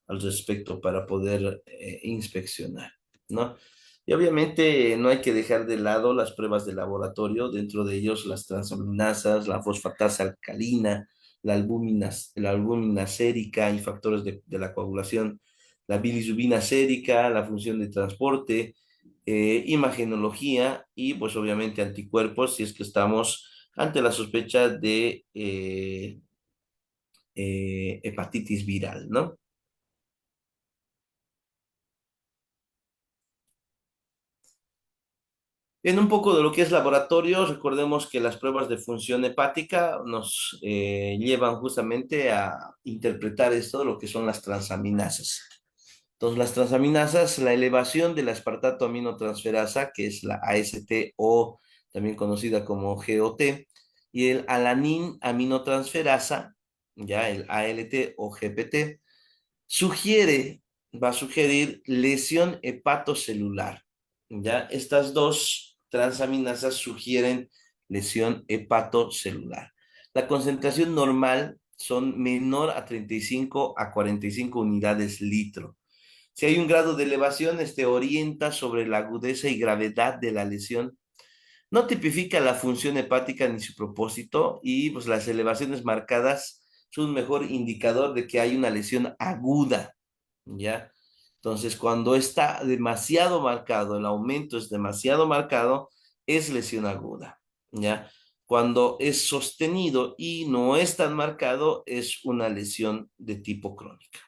al respecto para poder inspeccionar, ¿no? Y obviamente no hay que dejar de lado las pruebas de laboratorio, dentro de ellos las transaminasas, la fosfatasa alcalina, la albúmina sérica y factores de la coagulación, la bilirrubina sérica, la función de transporte, imagenología y pues obviamente anticuerpos si es que estamos ante la sospecha de hepatitis viral, ¿no? En un poco de lo que es laboratorio, recordemos que las pruebas de función hepática nos llevan justamente a interpretar esto, lo que son las transaminasas. Entonces, las transaminasas, la elevación del aspartato aminotransferasa, que es la AST o también conocida como GOT, y el alanin aminotransferasa, ya el ALT o GPT, sugiere, va a sugerir lesión hepatocelular. Ya estas dos transaminasas sugieren lesión hepatocelular. La concentración normal son menor a 35 a 45 unidades litro. Si hay un grado de elevación, este orienta sobre la agudeza y gravedad de la lesión. No tipifica la función hepática ni su propósito y pues las elevaciones marcadas son un mejor indicador de que hay una lesión aguda, ¿ya? Entonces, cuando está demasiado marcado, el aumento es demasiado marcado, es lesión aguda, ¿ya? Cuando es sostenido y no es tan marcado, es una lesión de tipo crónica.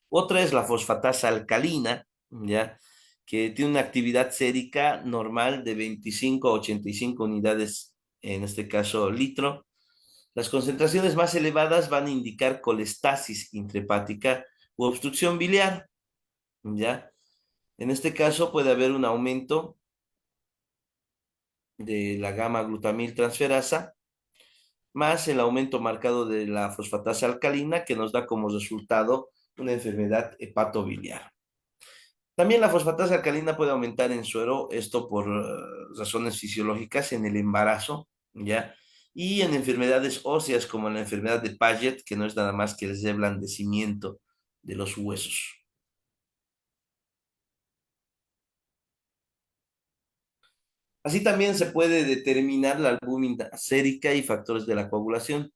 Otra es la fosfatasa alcalina, ¿ya? Que tiene una actividad sérica normal de 25 a 85 unidades, en este caso litro. Las concentraciones más elevadas van a indicar colestasis intrahepática u obstrucción biliar, ¿ya? En este caso puede haber un aumento de la gamma glutamil transferasa, más el aumento marcado de la fosfatasa alcalina, que nos da como resultado una enfermedad hepatobiliar. También la fosfatasa alcalina puede aumentar en suero, esto por razones fisiológicas en el embarazo, ¿ya? Y en enfermedades óseas como la enfermedad de Paget, que no es nada más que el reblandecimiento de los huesos. Así también se puede determinar la albúmina sérica y factores de la coagulación.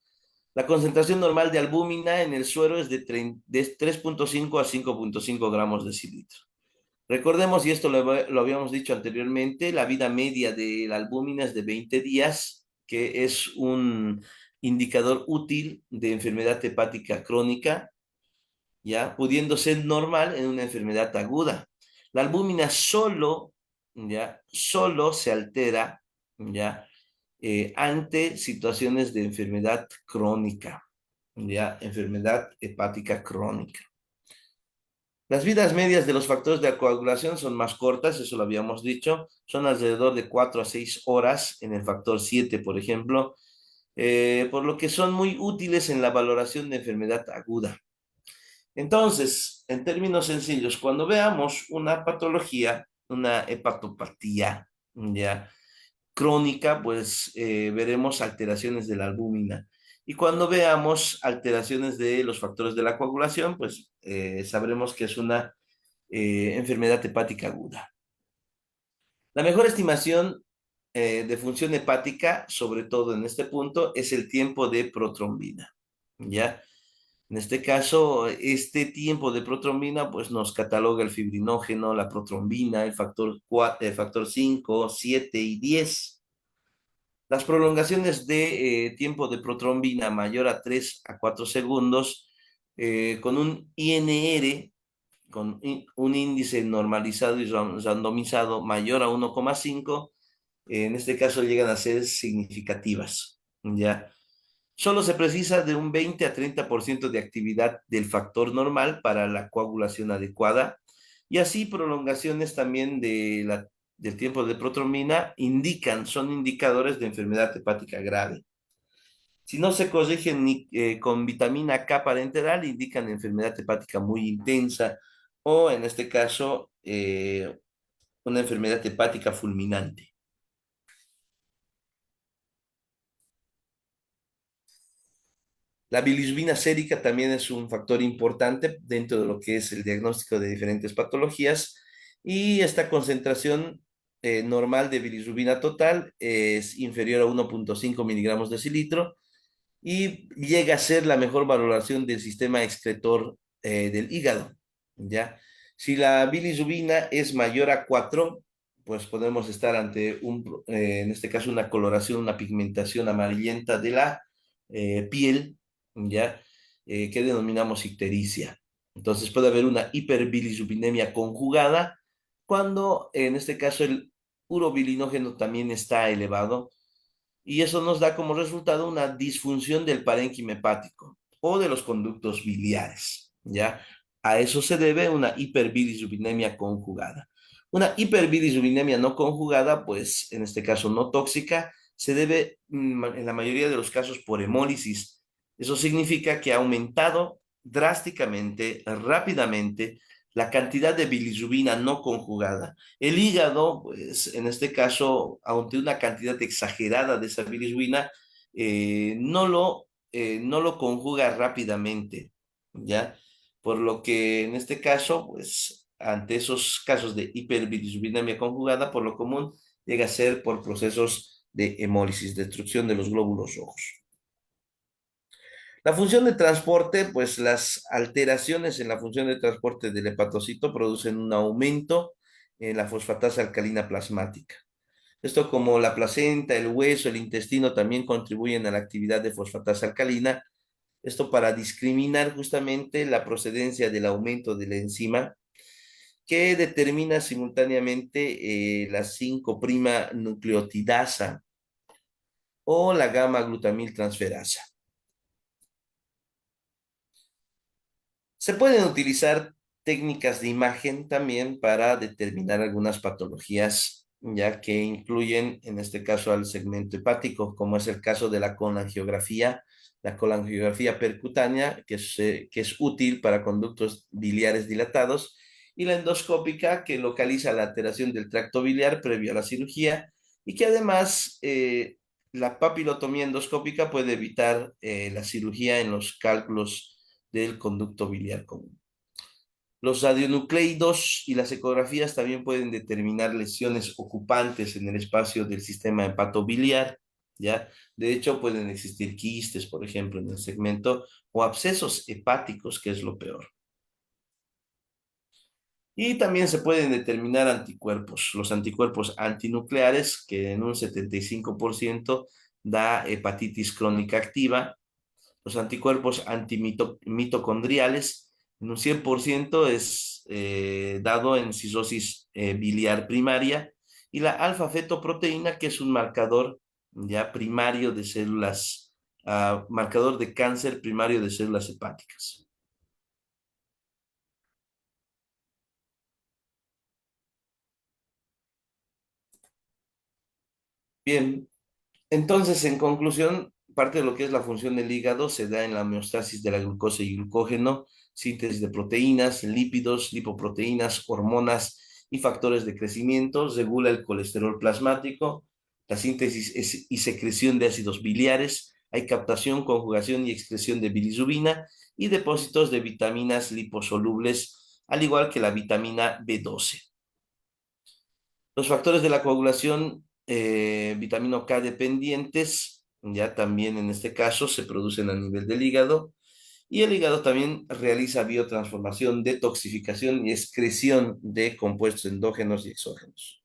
La concentración normal de albúmina en el suero es de 3,5 a 5,5 gramos decilitro. Recordemos, y esto lo habíamos dicho anteriormente, la vida media de la albúmina es de 20 días, que es un indicador útil de enfermedad hepática crónica, ya pudiendo ser normal en una enfermedad aguda. La albúmina solo se altera, ya, ante situaciones de enfermedad crónica, ya, enfermedad hepática crónica. Las vidas medias de los factores de coagulación son más cortas, eso lo habíamos dicho, son alrededor de 4 a 6 horas en el factor 7, por ejemplo, por lo que son muy útiles en la valoración de enfermedad aguda. Entonces, en términos sencillos, cuando veamos una patología, una hepatopatía, ya, crónica, pues veremos alteraciones de la albúmina. Y cuando veamos alteraciones de los factores de la coagulación, pues sabremos que es una enfermedad hepática aguda. La mejor estimación de función hepática, sobre todo en este punto, es el tiempo de protrombina, ¿ya? En este caso, este tiempo de protrombina, pues nos cataloga el fibrinógeno, la protrombina, el factor 5, 7 y 10. Las prolongaciones de tiempo de protrombina mayor a 3 a 4 segundos, con un INR, con un índice normalizado y randomizado mayor a 1,5, en este caso llegan a ser significativas, ¿ya? Solo se precisa de un 20 a 30% de actividad del factor normal para la coagulación adecuada Y así prolongaciones también del tiempo de protrombina son indicadores de enfermedad hepática grave. Si no se corrigen con vitamina K parenteral, indican enfermedad hepática muy intensa o, en este caso, una enfermedad hepática fulminante. La bilirrubina sérica también es un factor importante dentro de lo que es el diagnóstico de diferentes patologías y esta concentración normal de bilirrubina total es inferior a 1,5 miligramos de decilitro y llega a ser la mejor valoración del sistema excretor del hígado, ¿ya? Si la bilirrubina es mayor a 4, pues podemos estar ante en este caso, una coloración, una pigmentación amarillenta de la piel, ¿ya? Que denominamos ictericia. Entonces puede haber una hiperbilirrubinemia conjugada cuando, en este caso, el urobilinógeno también está elevado y eso nos da como resultado una disfunción del parénquima hepático o de los conductos biliares, ¿ya? A eso se debe una hiperbilirrubinemia conjugada. Una hiperbilirrubinemia no conjugada, pues en este caso no tóxica, se debe en la mayoría de los casos por hemólisis. Eso significa que ha aumentado drásticamente, rápidamente, la cantidad de bilirrubina no conjugada. El hígado, pues en este caso, aunque una cantidad exagerada de esa bilirrubina, no lo conjuga rápidamente, ¿ya? Por lo que en este caso, pues ante esos casos de hiperbilirrubinemia conjugada, por lo común llega a ser por procesos de hemólisis, destrucción de los glóbulos rojos. La función de transporte, pues las alteraciones en la función de transporte del hepatocito producen un aumento en la fosfatasa alcalina plasmática. Esto, como la placenta, el hueso, el intestino también contribuyen a la actividad de fosfatasa alcalina. Esto para discriminar justamente la procedencia del aumento de la enzima que determina simultáneamente la 5' nucleotidasa o la gamma glutamil transferasa. Se pueden utilizar técnicas de imagen también para determinar algunas patologías, ya que incluyen, en este caso, al segmento hepático, como es el caso de la colangiografía percutánea, que es útil para conductos biliares dilatados, y la endoscópica, que localiza la alteración del tracto biliar previo a la cirugía, y que además la papilotomía endoscópica puede evitar la cirugía en los cálculos del conducto biliar común. Los radionucleidos y las ecografías también pueden determinar lesiones ocupantes en el espacio del sistema hepatobiliar, ¿ya? De hecho, pueden existir quistes, por ejemplo, en el segmento, o abscesos hepáticos, que es lo peor. Y también se pueden determinar anticuerpos, los anticuerpos antinucleares, que en un 75% da hepatitis crónica activa, los anticuerpos antimitocondriales, en un 100% es dado en cirrosis biliar primaria, y la alfa-fetoproteína, que es un marcador ya primario de células, marcador de cáncer primario de células hepáticas. Bien, entonces, en conclusión, parte de lo que es la función del hígado se da en la homeostasis de la glucosa y glucógeno, síntesis de proteínas, lípidos, lipoproteínas, hormonas y factores de crecimiento, regula el colesterol plasmático, la síntesis y secreción de ácidos biliares, hay captación, conjugación y excreción de bilirrubina y depósitos de vitaminas liposolubles, al igual que la vitamina B12. Los factores de la coagulación, vitamina K dependientes, ya también en este caso se producen a nivel del hígado, y el hígado también realiza biotransformación, detoxificación y excreción de compuestos endógenos y exógenos.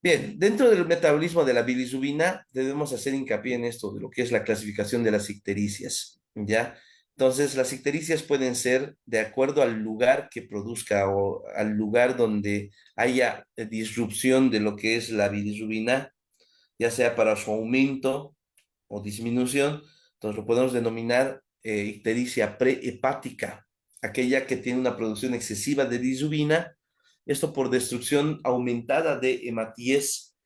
Bien, dentro del metabolismo de la bilirrubina debemos hacer hincapié en esto de lo que es la clasificación de las ictericias, ¿ya? Entonces, las ictericias pueden ser de acuerdo al lugar que produzca o al lugar donde haya disrupción de lo que es la bilirrubina, ya sea para su aumento o disminución. Entonces, lo podemos denominar ictericia prehepática, aquella que tiene una producción excesiva de bilirrubina, esto por destrucción aumentada de hematíes,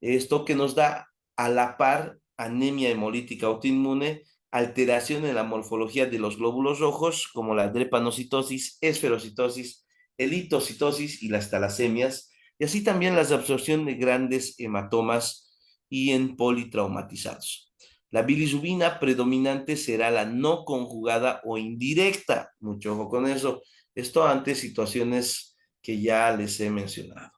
esto que nos da a la par anemia hemolítica autoinmune, alteración en la morfología de los glóbulos rojos, como la drepanocitosis, esferocitosis, eritocitosis y las talasemias, y así también la absorción de grandes hematomas y en politraumatizados. La bilirrubina predominante será la no conjugada o indirecta. Mucho ojo con eso. Esto ante situaciones que ya les he mencionado.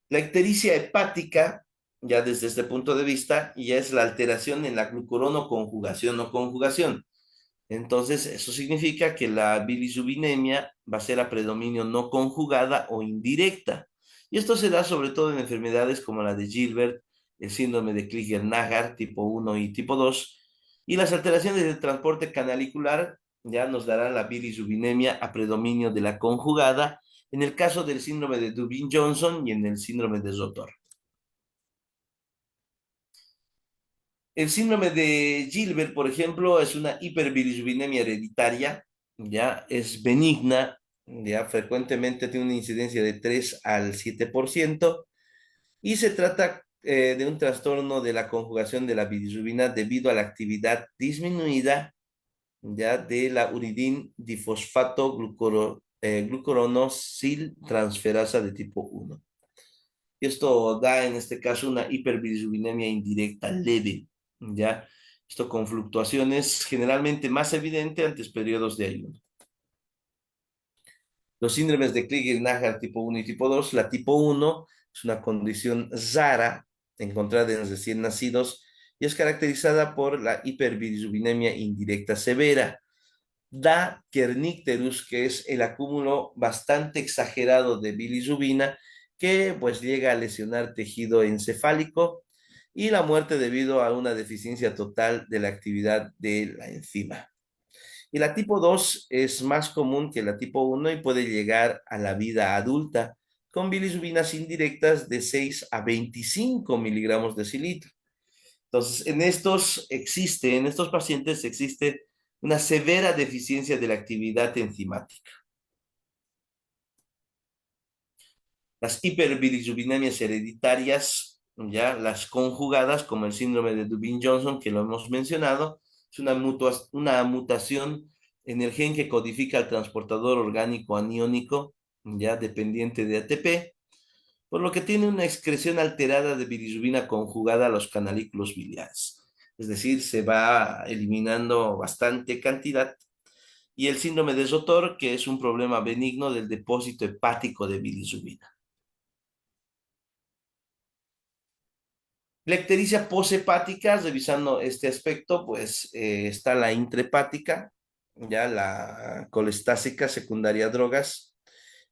La ictericia hepática, ya desde este punto de vista, ya es la alteración en la glucuronoconjugación o conjugación. Entonces, eso significa que la bilirrubinemia va a ser a predominio no conjugada o indirecta. Y esto se da sobre todo en enfermedades como la de Gilbert, el síndrome de Krieger-Najar tipo 1 y tipo 2. Y las alteraciones del transporte canalicular ya nos darán la bilirrubinemia a predominio de la conjugada en el caso del síndrome de Dubin-Johnson y en el síndrome de Rotor. El síndrome de Gilbert, por ejemplo, es una hiperbilirrubinemia hereditaria, ya es benigna, ya frecuentemente tiene una incidencia de 3 al 7% y se trata de un trastorno de la conjugación de la bilirrubina debido a la actividad disminuida ya de la uridín difosfato glucuronosil transferasa de tipo 1. Y esto da en este caso una hiperbilirrubinemia indirecta leve, ¿ya? Esto con fluctuaciones generalmente más evidente antes periodos de ayuno. Los síndromes de Krieger-Najar tipo 1 y tipo 2. La tipo 1 es una condición rara encontrada en recién nacidos y es caracterizada por la hiperbilirrubinemia indirecta severa. Da kernicterus, que es el acúmulo bastante exagerado de bilirrubina que pues llega a lesionar tejido encefálico y la muerte debido a una deficiencia total de la actividad de la enzima. Y la tipo 2 es más común que la tipo 1 y puede llegar a la vida adulta con bilirrubinas indirectas de 6 a 25 miligramos de cilitro. Entonces, en estos pacientes existe una severa deficiencia de la actividad enzimática. Las hiperbilirrubinemia hereditarias, ya las conjugadas, como el síndrome de Dubin-Johnson, que lo hemos mencionado, es una mutación en el gen que codifica el transportador orgánico aniónico, ya dependiente de ATP, por lo que tiene una excreción alterada de bilirrubina conjugada a los canalículos biliares. Es decir, se va eliminando bastante cantidad. Y el síndrome de Rotor, que es un problema benigno del depósito hepático de bilirrubina. La ictericia poshepática, revisando este aspecto, pues está la intrahepática, ya la colestásica secundaria a drogas,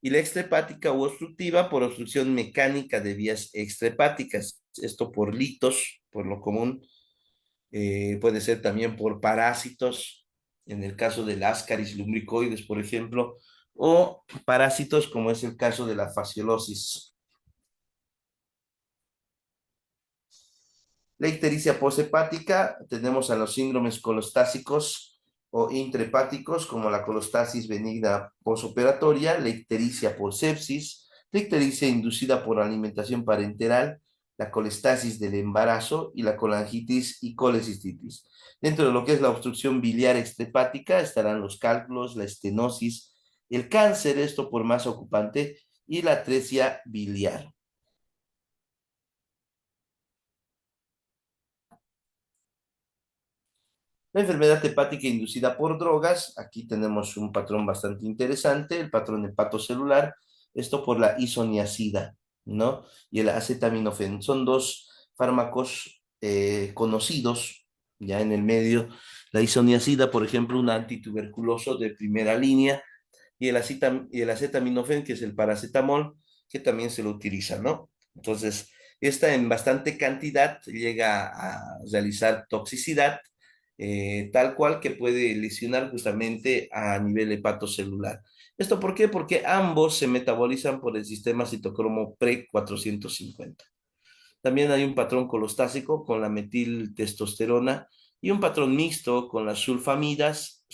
y la extrahepática u obstructiva por obstrucción mecánica de vías extrahepáticas. Esto por litos, por lo común, puede ser también por parásitos, en el caso del Ascaris lumbricoides, por ejemplo, o parásitos como es el caso de la fasciolosis. La ictericia poshepática, tenemos a los síndromes colostásicos o intrahepáticos, como la colostasis benigna posoperatoria, la ictericia por sepsis, la ictericia inducida por alimentación parenteral, la colestasis del embarazo y la colangitis y colecistitis. Dentro de lo que es la obstrucción biliar extrahepática estarán los cálculos, la estenosis, el cáncer, esto por masa ocupante, y la atresia biliar. La enfermedad hepática inducida por drogas, aquí tenemos un patrón bastante interesante, el patrón hepatocelular, esto por la isoniazida, ¿no? Y el acetaminofén. Son dos fármacos conocidos ya en el medio. La isoniazida, por ejemplo, un antituberculoso de primera línea, y el acetaminofén, que es el paracetamol, que también se lo utiliza, ¿no? Entonces, esta en bastante cantidad llega a realizar toxicidad, tal cual que puede lesionar justamente a nivel hepatocelular. ¿Esto por qué? Porque ambos se metabolizan por el sistema citocromo pre-450. También hay un patrón colostásico con la metiltestosterona y un patrón mixto con las sulfonamidas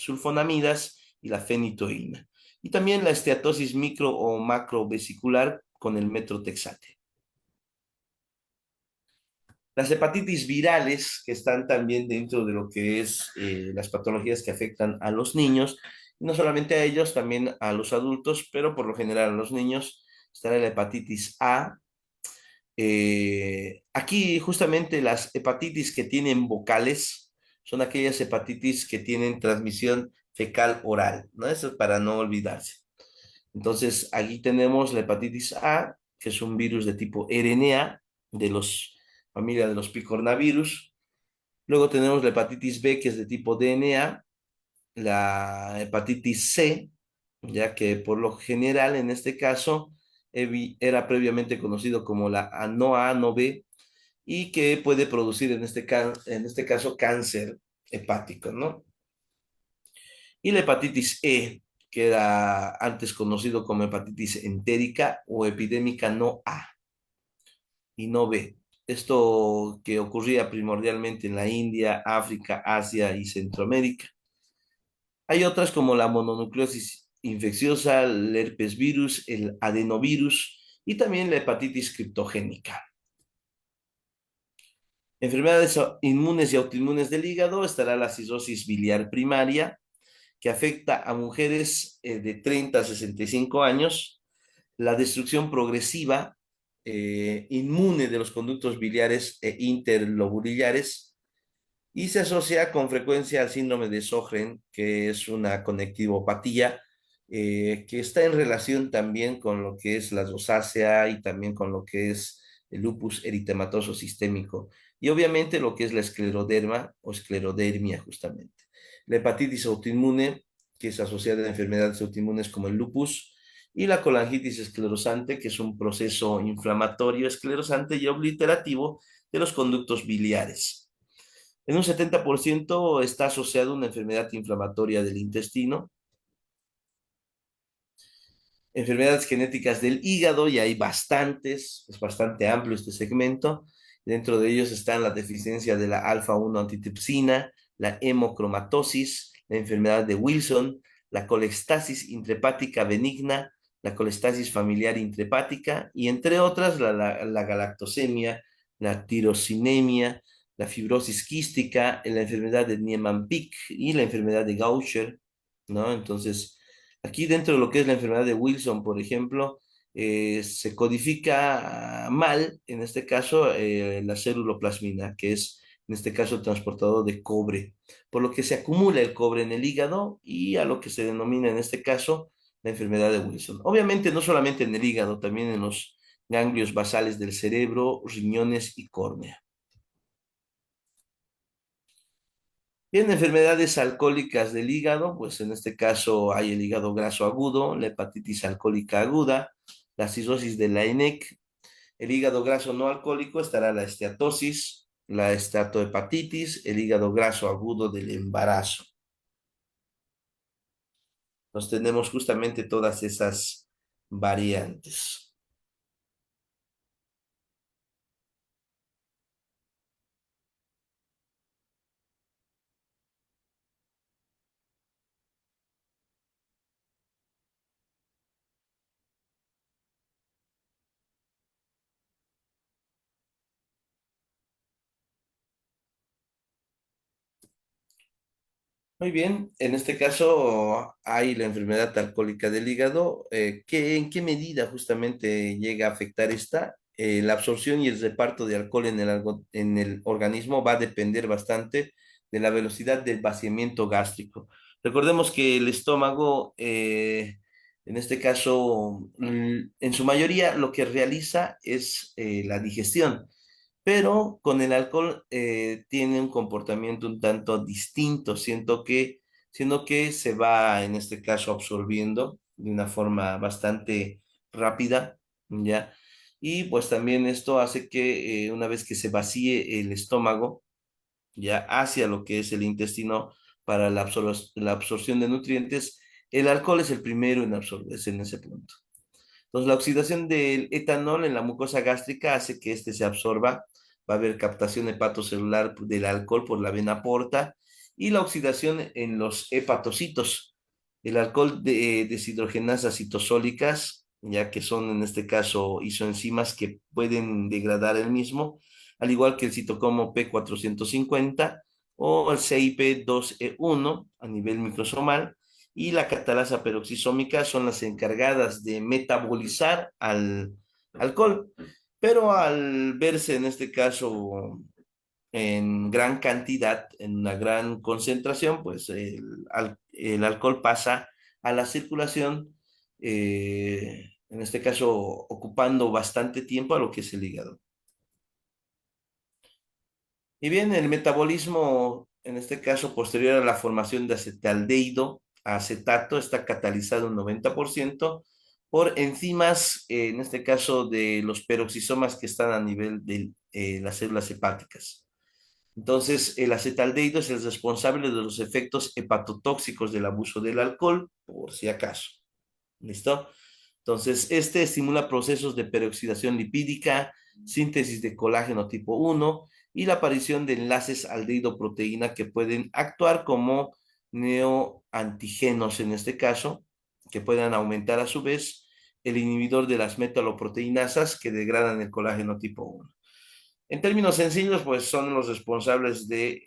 y la fenitoína. Y también la esteatosis micro o macrovesicular con el metrotexate. Las hepatitis virales, que están también dentro de lo que es las patologías que afectan a los niños, y no solamente a ellos, también a los adultos, pero por lo general a los niños, estará la hepatitis A. Aquí justamente las hepatitis que tienen vocales son aquellas hepatitis que tienen transmisión fecal oral, ¿no? Eso es para no olvidarse. Entonces, aquí tenemos la hepatitis A, que es un virus de tipo RNA, de los familia de los picornavirus. Luego tenemos la hepatitis B, que es de tipo DNA, la hepatitis C, ya que por lo general en este caso era previamente conocido como la no A, no B, y que puede producir en este caso cáncer hepático, ¿no? Y la hepatitis E, que era antes conocido como hepatitis entérica o epidémica no A y no B. Esto que ocurría primordialmente en la India, África, Asia y Centroamérica. Hay otras como la mononucleosis infecciosa, el herpes virus, el adenovirus y también la hepatitis criptogénica. Enfermedades inmunes y autoinmunes del hígado estará la cirrosis biliar primaria, que afecta a mujeres de 30 a 65 años, la destrucción progresiva inmune de los conductos biliares e interlobulares, y se asocia con frecuencia al síndrome de Sjögren, que es una conectivopatía que está en relación también con lo que es la rosácea y también con lo que es el lupus eritematoso sistémico y obviamente lo que es la escleroderma o esclerodermia justamente. La hepatitis autoinmune, que es asociada a enfermedades autoinmunes como el lupus, y la colangitis esclerosante, que es un proceso inflamatorio esclerosante y obliterativo de los conductos biliares. En un 70% está asociado a una enfermedad inflamatoria del intestino, enfermedades genéticas del hígado, y hay bastantes, es bastante amplio este segmento. Dentro de ellos están la deficiencia de la alfa-1 antitipsina, la hemocromatosis, la enfermedad de Wilson, la colestasis intrahepática benigna, la colestasis familiar intrahepática y entre otras la galactosemia, la tirosinemia, la fibrosis quística, la enfermedad de Niemann-Pick y la enfermedad de Gaucher, ¿no? Entonces, aquí dentro de lo que es la enfermedad de Wilson, por ejemplo, se codifica mal, en este caso, la ceruloplasmina, que es, en este caso, transportador de cobre, por lo que se acumula el cobre en el hígado y a lo que se denomina, en este caso, la enfermedad de Wilson. Obviamente, no solamente en el hígado, también en los ganglios basales del cerebro, riñones y córnea. Bien, enfermedades alcohólicas del hígado, pues en este caso hay el hígado graso agudo, la hepatitis alcohólica aguda, la cirrosis de la ENEC. El hígado graso no alcohólico estará la esteatosis, la estatohepatitis, el hígado graso agudo del embarazo. Entonces tenemos justamente todas esas variantes. Muy bien, en este caso hay la enfermedad alcohólica del hígado. ¿En qué medida justamente llega a afectar esta? La absorción y el reparto de alcohol en el organismo va a depender bastante de la velocidad del vaciamiento gástrico. Recordemos que el estómago, en este caso, en su mayoría lo que realiza es la digestión, pero con el alcohol tiene un comportamiento un tanto distinto, siendo que se va, en este caso, absorbiendo de una forma bastante rápida, ¿ya? Y pues también esto hace que una vez que se vacíe el estómago, ya hacia lo que es el intestino para la absorción de nutrientes, el alcohol es el primero en absorberse en ese punto. Entonces, la oxidación del etanol en la mucosa gástrica hace que éste se absorba va a haber captación hepatocelular del alcohol por la vena porta y la oxidación en los hepatocitos. El alcohol de deshidrogenasas citosólicas, ya que son en este caso isoenzimas que pueden degradar el mismo, al igual que el citocromo P450 o el CIP2E1 a nivel microsomal, y la catalasa peroxisómica son las encargadas de metabolizar al alcohol, pero al verse en este caso en gran cantidad, en una gran concentración, pues el alcohol pasa a la circulación, en este caso ocupando bastante tiempo a lo que es el hígado. Y bien, el metabolismo, en este caso posterior a la formación de acetaldehído a acetato, está catalizado un 90% por enzimas, en este caso de los peroxisomas que están a nivel de las células hepáticas. Entonces, el acetaldehído es el responsable de los efectos hepatotóxicos del abuso del alcohol, por si acaso. ¿Listo? Entonces, este estimula procesos de peroxidación lipídica, síntesis de colágeno tipo 1 y la aparición de enlaces aldehído-proteína que pueden actuar como neoantígenos en este caso, que puedan aumentar a su vez el inhibidor de las metaloproteinasas que degradan el colágeno tipo 1. En términos sencillos, pues son los responsables de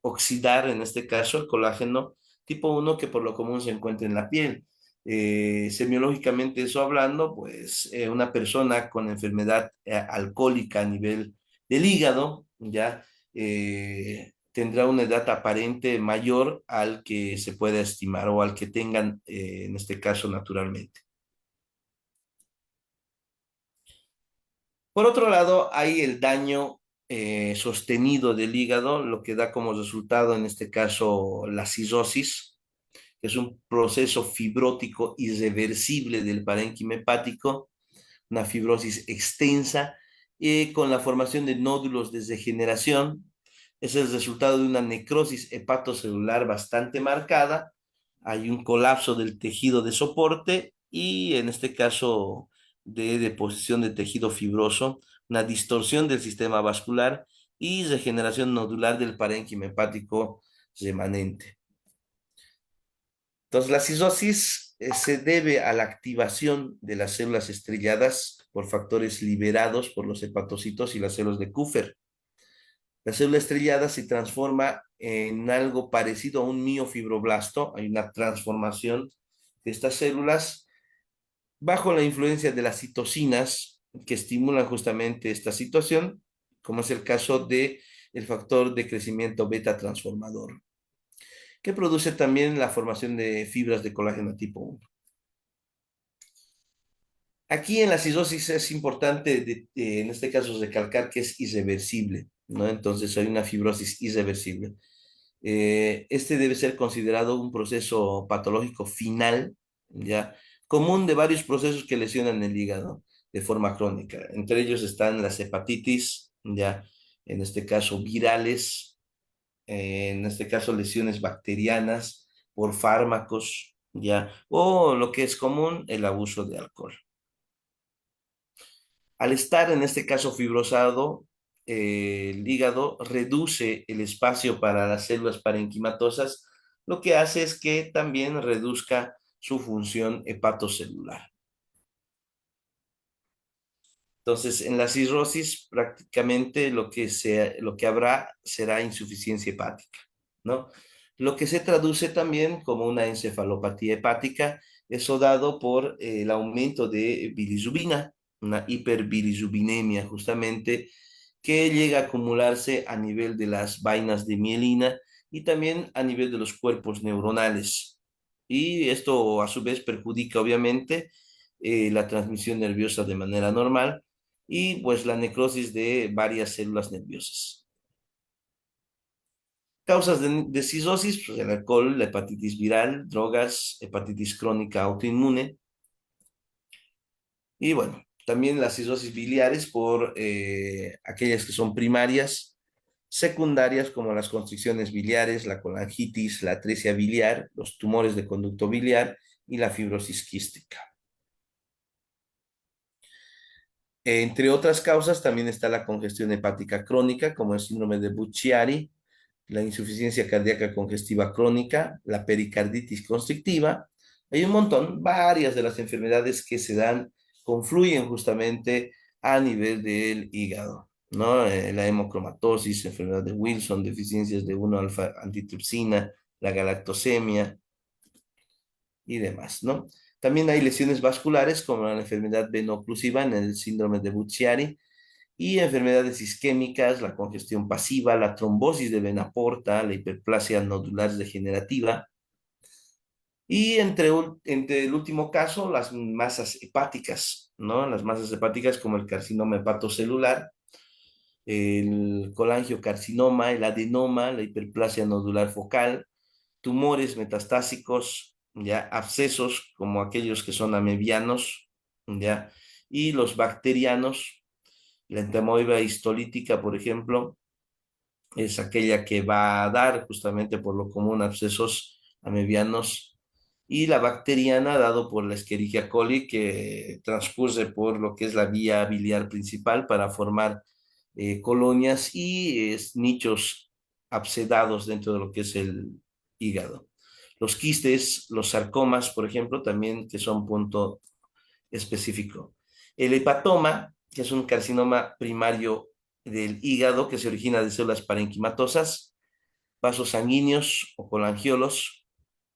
oxidar, en este caso, el colágeno tipo 1 que por lo común se encuentra en la piel. Semiológicamente eso hablando, pues una persona con enfermedad alcohólica a nivel del hígado, ya tendrá una edad aparente mayor al que se pueda estimar o al que tengan, en este caso, naturalmente. Por otro lado, hay el daño sostenido del hígado, lo que da como resultado, en este caso, la cirrosis, que es un proceso fibrótico irreversible del parénquima hepático, una fibrosis extensa, con la formación de nódulos de degeneración. Es el resultado de una necrosis hepatocelular bastante marcada. Hay un colapso del tejido de soporte y, en este caso, de deposición de tejido fibroso, una distorsión del sistema vascular y regeneración nodular del parénquima hepático remanente. Entonces, la cirrosis se debe a la activación de las células estrelladas por factores liberados por los hepatocitos y las células de Kupffer. La célula estrellada se transforma en algo parecido a un miofibroblasto. Hay una transformación de estas células bajo la influencia de las citocinas que estimulan justamente esta situación, como es el caso de el factor de crecimiento beta transformador, que produce también la formación de fibras de colágeno tipo 1. Aquí en la cirrosis es importante, en este caso, recalcar que es irreversible, ¿no? Entonces hay una fibrosis irreversible. Este debe ser considerado un proceso patológico final, ya, común de varios procesos que lesionan el hígado de forma crónica. Entre ellos están las hepatitis, ya, en este caso virales, en este caso lesiones bacterianas por fármacos, ya, o lo que es común, el abuso de alcohol. Al estar en este caso fibrosado, el hígado reduce el espacio para las células parenquimatosas, lo que hace es que también reduzca su función hepatocelular. Entonces, en la cirrosis prácticamente lo que habrá será insuficiencia hepática, ¿no? Lo que se traduce también como una encefalopatía hepática, eso dado por el aumento de bilirrubina, una hiperbilirrubinemia justamente, que llega a acumularse a nivel de las vainas de mielina y también a nivel de los cuerpos neuronales. Y esto a su vez perjudica obviamente la transmisión nerviosa de manera normal y pues la necrosis de varias células nerviosas. Causas de cirrosis, pues el alcohol, la hepatitis viral, drogas, hepatitis crónica autoinmune y bueno, también las cirrosis biliares por aquellas que son primarias, secundarias como las constricciones biliares, la colangitis, la atresia biliar, los tumores de conducto biliar y la fibrosis quística. Entre otras causas también está la congestión hepática crónica, como el síndrome de Buchiari, la insuficiencia cardíaca congestiva crónica, la pericarditis constrictiva. Hay un montón, varias de las enfermedades que se dan, confluyen justamente a nivel del hígado, ¿no? La hemocromatosis, enfermedad de Wilson, deficiencias de 1-alfa antitripsina, la galactosemia y demás, ¿no? También hay lesiones vasculares como la enfermedad veno-oclusiva en el síndrome de Buchiari, y enfermedades isquémicas, la congestión pasiva, la trombosis de vena porta, la hiperplasia nodular degenerativa y entre el último caso, las masas hepáticas, ¿no? Las masas hepáticas como el carcinoma hepatocelular, el colangiocarcinoma, el adenoma, la hiperplasia nodular focal, tumores metastásicos, ya abscesos como aquellos que son amebianos, ya, y los bacterianos. La entamoeba histolítica, por ejemplo, es aquella que va a dar justamente por lo común abscesos amebianos, y la bacteriana dado por la Escherichia coli, que transcurre por lo que es la vía biliar principal para formar colonias y nichos abscedados dentro de lo que es el hígado. Los quistes, los sarcomas, por ejemplo, también que son punto específico. El hepatoma, que es un carcinoma primario del hígado que se origina de células parenquimatosas, vasos sanguíneos o colangiolos,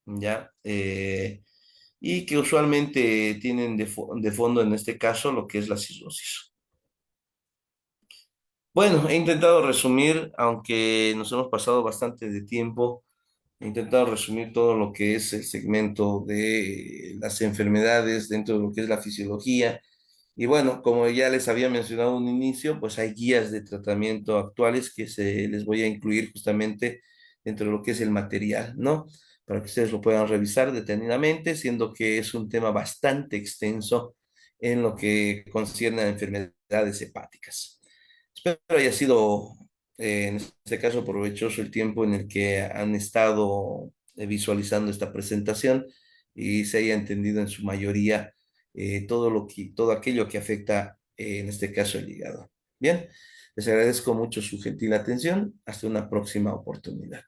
¿ya? Y que usualmente tienen de fondo en este caso lo que es la cirrosis. Bueno, he intentado resumir, aunque nos hemos pasado bastante de tiempo, he intentado resumir todo lo que es el segmento de las enfermedades dentro de lo que es la fisiología. Y bueno, como ya les había mencionado en un inicio, pues hay guías de tratamiento actuales que se les voy a incluir justamente dentro de lo que es el material, ¿no? Para que ustedes lo puedan revisar detenidamente, siendo que es un tema bastante extenso en lo que concierne a enfermedades hepáticas. Espero haya sido, en este caso, provechoso el tiempo en el que han estado visualizando esta presentación y se haya entendido en su mayoría todo aquello que afecta, en este caso, el hígado. Bien, les agradezco mucho su gentil atención. Hasta una próxima oportunidad.